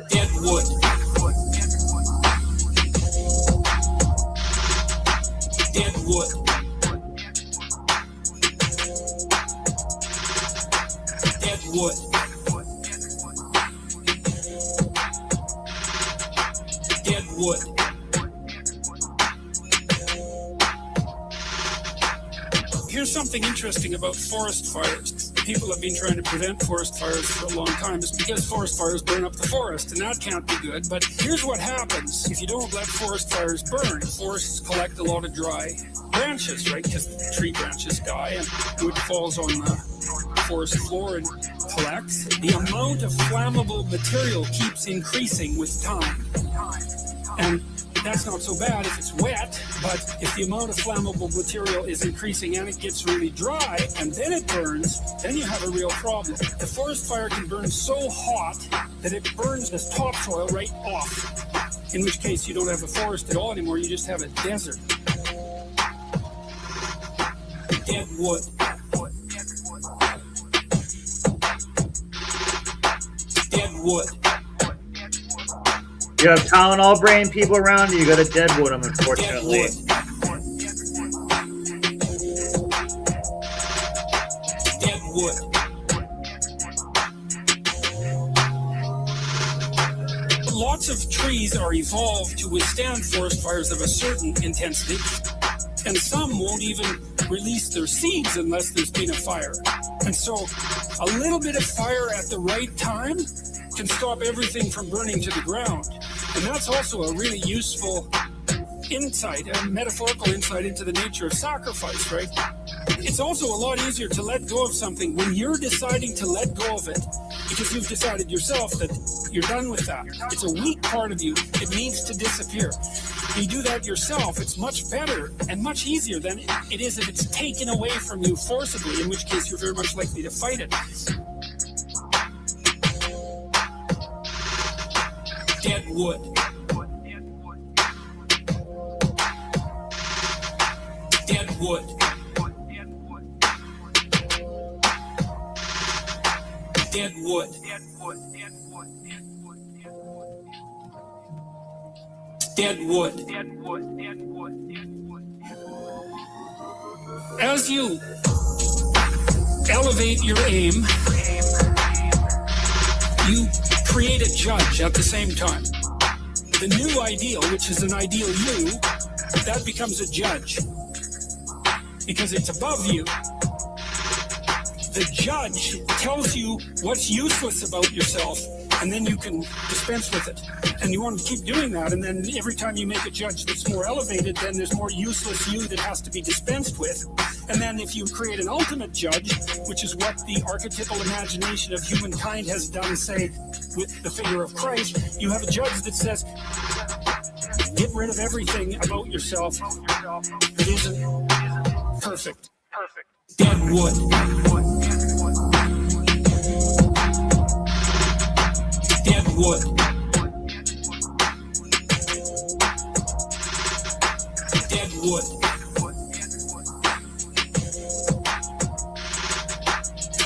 Dead wood. Dead wood. Dead wood. Dead wood. Here's something interesting about forest fires. People have been trying to prevent forest fires for a long time. It's because forest fires burn up the forest, and that can't be good. But here's what happens if you don't let forest fires burn. Forests collect a lot of dry branches, right? Because tree branches die, and wood falls on the forest floor and collects, the amount of flammable material keeps increasing with time. And that's not so bad if it's wet, but if the amount of flammable material is increasing and it gets really dry and then it burns, then you have a real problem. The forest fire can burn so hot that it burns the topsoil right off, in which case you don't have a forest at all anymore, you just have a desert. Dead wood. Dead wood. You have Tylenol Brain people around you. You got a Deadwood them, unfortunately. Deadwood. Lots of trees are evolved to withstand forest fires of a certain intensity, and some won't even release their seeds unless there's been a fire. And so a little bit of fire at the right time can stop everything from burning to the ground. And that's also a really useful insight, a metaphorical insight into the nature of sacrifice, right? It's also a lot easier to let go of something when you're deciding to let go of it because you've decided yourself that you're done with that. It's a weak part of you. It needs to disappear. You do that yourself, it's much better and much easier than it is if it's taken away from you forcibly, in which case you're very much likely to fight it. Dead wood. Dead wood. Dead wood. Dead wood. As you elevate your aim, you create a judge at the same time. The new ideal, which is an ideal you, that becomes a judge because it's above you. The judge tells you what's useless about yourself, and then you can dispense with it. And you want to keep doing that, and then every time you make a judge that's more elevated, then there's more useless you that has to be dispensed with. And then if you create an ultimate judge, which is what the archetypal imagination of humankind has done, say, with the figure of Christ, you have a judge that says, get rid of everything about yourself that isn't perfect. Dead wood. Dead wood. Dead wood.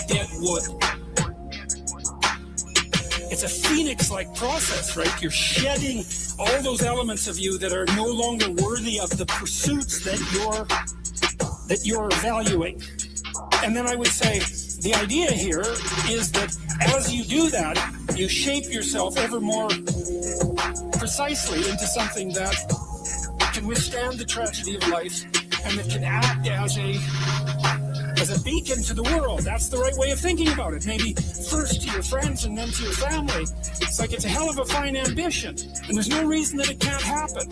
Dead wood. It's a phoenix-like process, right? You're shedding all those elements of you that are no longer worthy of the pursuits that you're valuing. And then I would say the idea here is that as you do that, you shape yourself ever more precisely into something that can withstand the tragedy of life and that can act as a beacon to the world. That's the right way of thinking about it. Maybe first to your friends and then to your family. It's like it's a hell of a fine ambition, and there's no reason that it can't happen.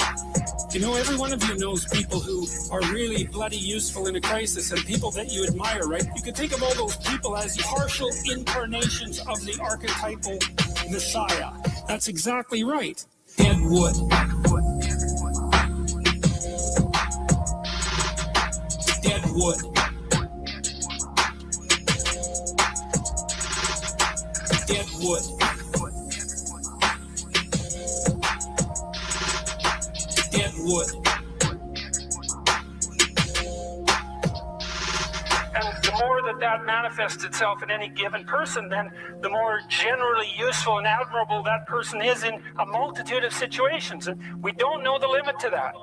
You know, every one of you knows people who are really bloody useful in a crisis and people that you admire, right? You can think of all those people as partial incarnations of the archetypal Messiah. That's exactly right. Dead wood. Dead wood. Dead wood. Dead wood. And the more that manifests itself in any given person, then the more generally useful and admirable that person is in a multitude of situations. And we don't know the limit to that.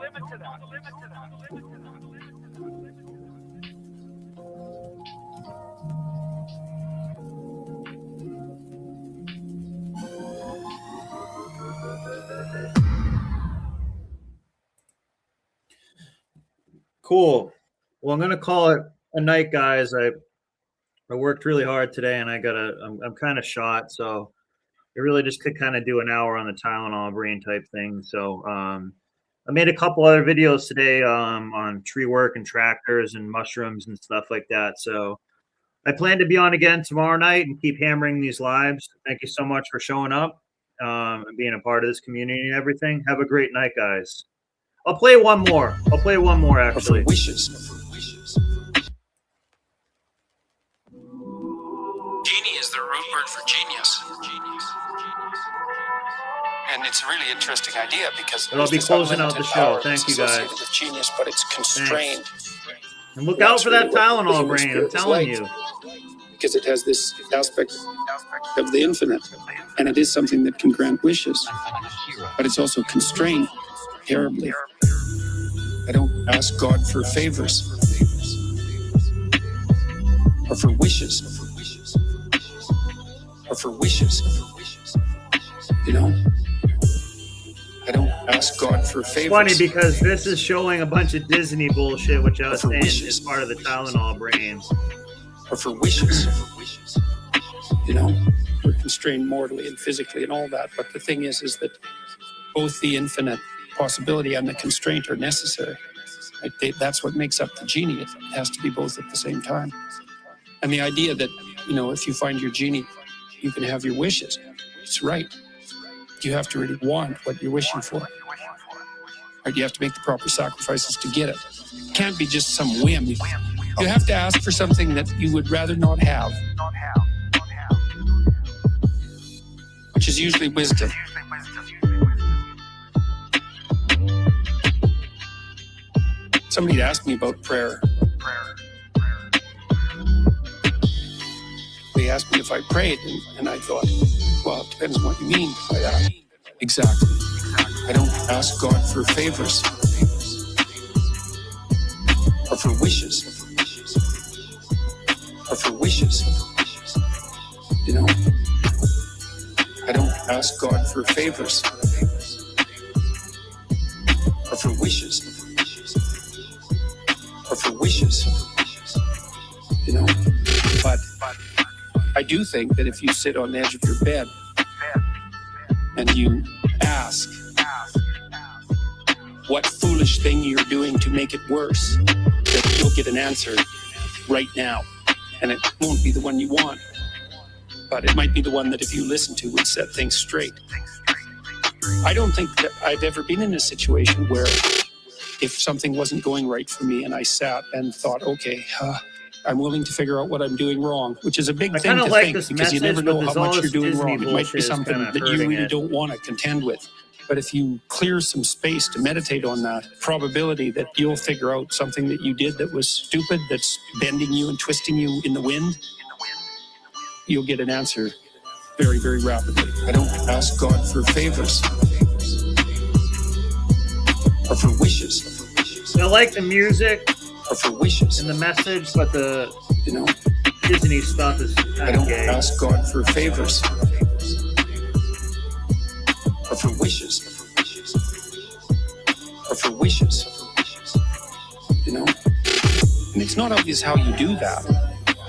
Cool. Well, I'm gonna call it a night, guys. I worked really hard today, and I'm kind of shot, so I really just could kind of do an hour on the Tylenol Brain type thing. So I made a couple other videos today on tree work and tractors and mushrooms and stuff like that. So I plan to be on again tomorrow night and keep hammering these lives. Thank you so much for showing up and being a part of this community and everything. Have a great night, guys. I'll play one more. Actually. Wishes. Genie is the root word for genius. And it's a really interesting idea because But I'll be closing out the show. Thank you, guys. With genius, but it's constrained. And look out for that Tylenol Brain. I'm telling you. Because it has this aspect of the infinite, and it is something that can grant wishes, but it's also constrained terribly. I don't ask God for favors or for wishes or for wishes. You know, I don't ask God for favors. It's funny because this is showing a bunch of Disney bullshit, which I was saying is part of the Tylenol Brain. Or for wishes. You know, we're constrained mortally and physically and all that. But the thing is that both the infinite possibility and the constraint are necessary. That's what makes up the genie. It has to be both at the same time. And the idea that, you know, if you find your genie, you can have your wishes. It's right. You have to really want what you're wishing for. Or you have to make the proper sacrifices to get it. It can't be just some whim. You have to ask for something that you would rather not have, which is usually wisdom. Somebody asked me about prayer. They asked me if I prayed, and I thought, well, it depends on what you mean by that. Exactly. I don't ask God for favors or for wishes. Or for wishes, you know. I don't ask God for favors or for wishes or for wishes, you know. But I do think that if you sit on the edge of your bed and you ask what foolish thing you're doing to make it worse, that you'll get an answer right now. And it won't be the one you want, but it might be the one that if you listen to would set things straight. I don't think that I've ever been in a situation where if something wasn't going right for me and I sat and thought, okay, I'm willing to figure out what I'm doing wrong, which is a big thing to like think this because you never message, know but how much all you're this doing Disney wrong. It might be bullshit is something kinda that you hurting really it. don't want to contend with. But if you clear some space to meditate on that, probability that you'll figure out something that you did that was stupid, that's bending you and twisting you in the wind, you'll get an answer very, very rapidly. I don't ask God for favors or for wishes. I like the music or for wishes and the message, but the Disney stuff is kind I don't of gay. ask God for favors or for wishes or for wishes. You know, and it's not obvious how you do that.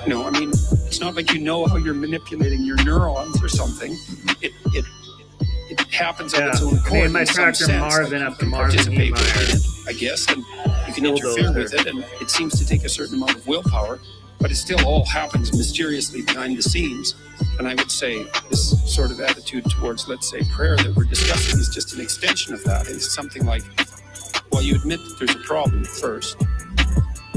You know, I mean, it's not like you know how you're manipulating your neurons or something. It happens on its own accord. I named my in some tractor sense. Marvin Like, after you can Marvin participate Niemeyer. in it, I guess, and you can interfere with it, and it seems to take a certain amount of willpower, but it still all happens mysteriously behind the scenes. And I would say this sort of attitude towards, let's say, prayer that we're discussing is just an extension of that. It's something like, well, you admit that there's a problem first,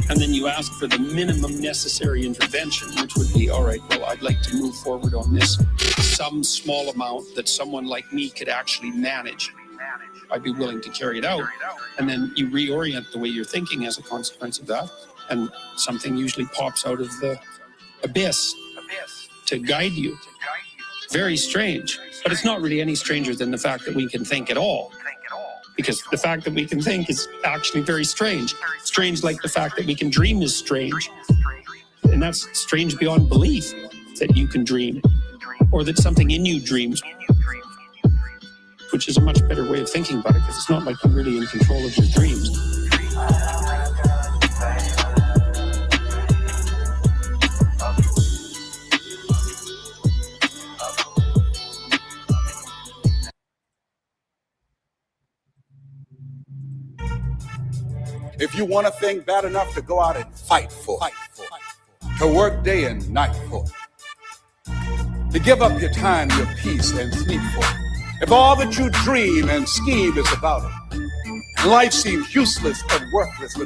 and then you ask for the minimum necessary intervention, which would be, all right, well, I'd like to move forward on this, some small amount that someone like me could actually manage. I'd be willing to carry it out. And then you reorient the way you're thinking as a consequence of that, and something usually pops out of the abyss to guide you. Very strange, but it's not really any stranger than the fact that we can think at all. Because the fact that we can think is actually very strange. Strange like the fact that we can dream is strange. And that's strange beyond belief that you can dream, or that something in you dreams, which is a much better way of thinking about it, because it's not like you're really in control of your dreams. If you want a thing bad enough to go out and fight for it, to work day and night for, to give up your time, your peace, and sleep for. If all that you dream and scheme is about it, and life seems useless and worthless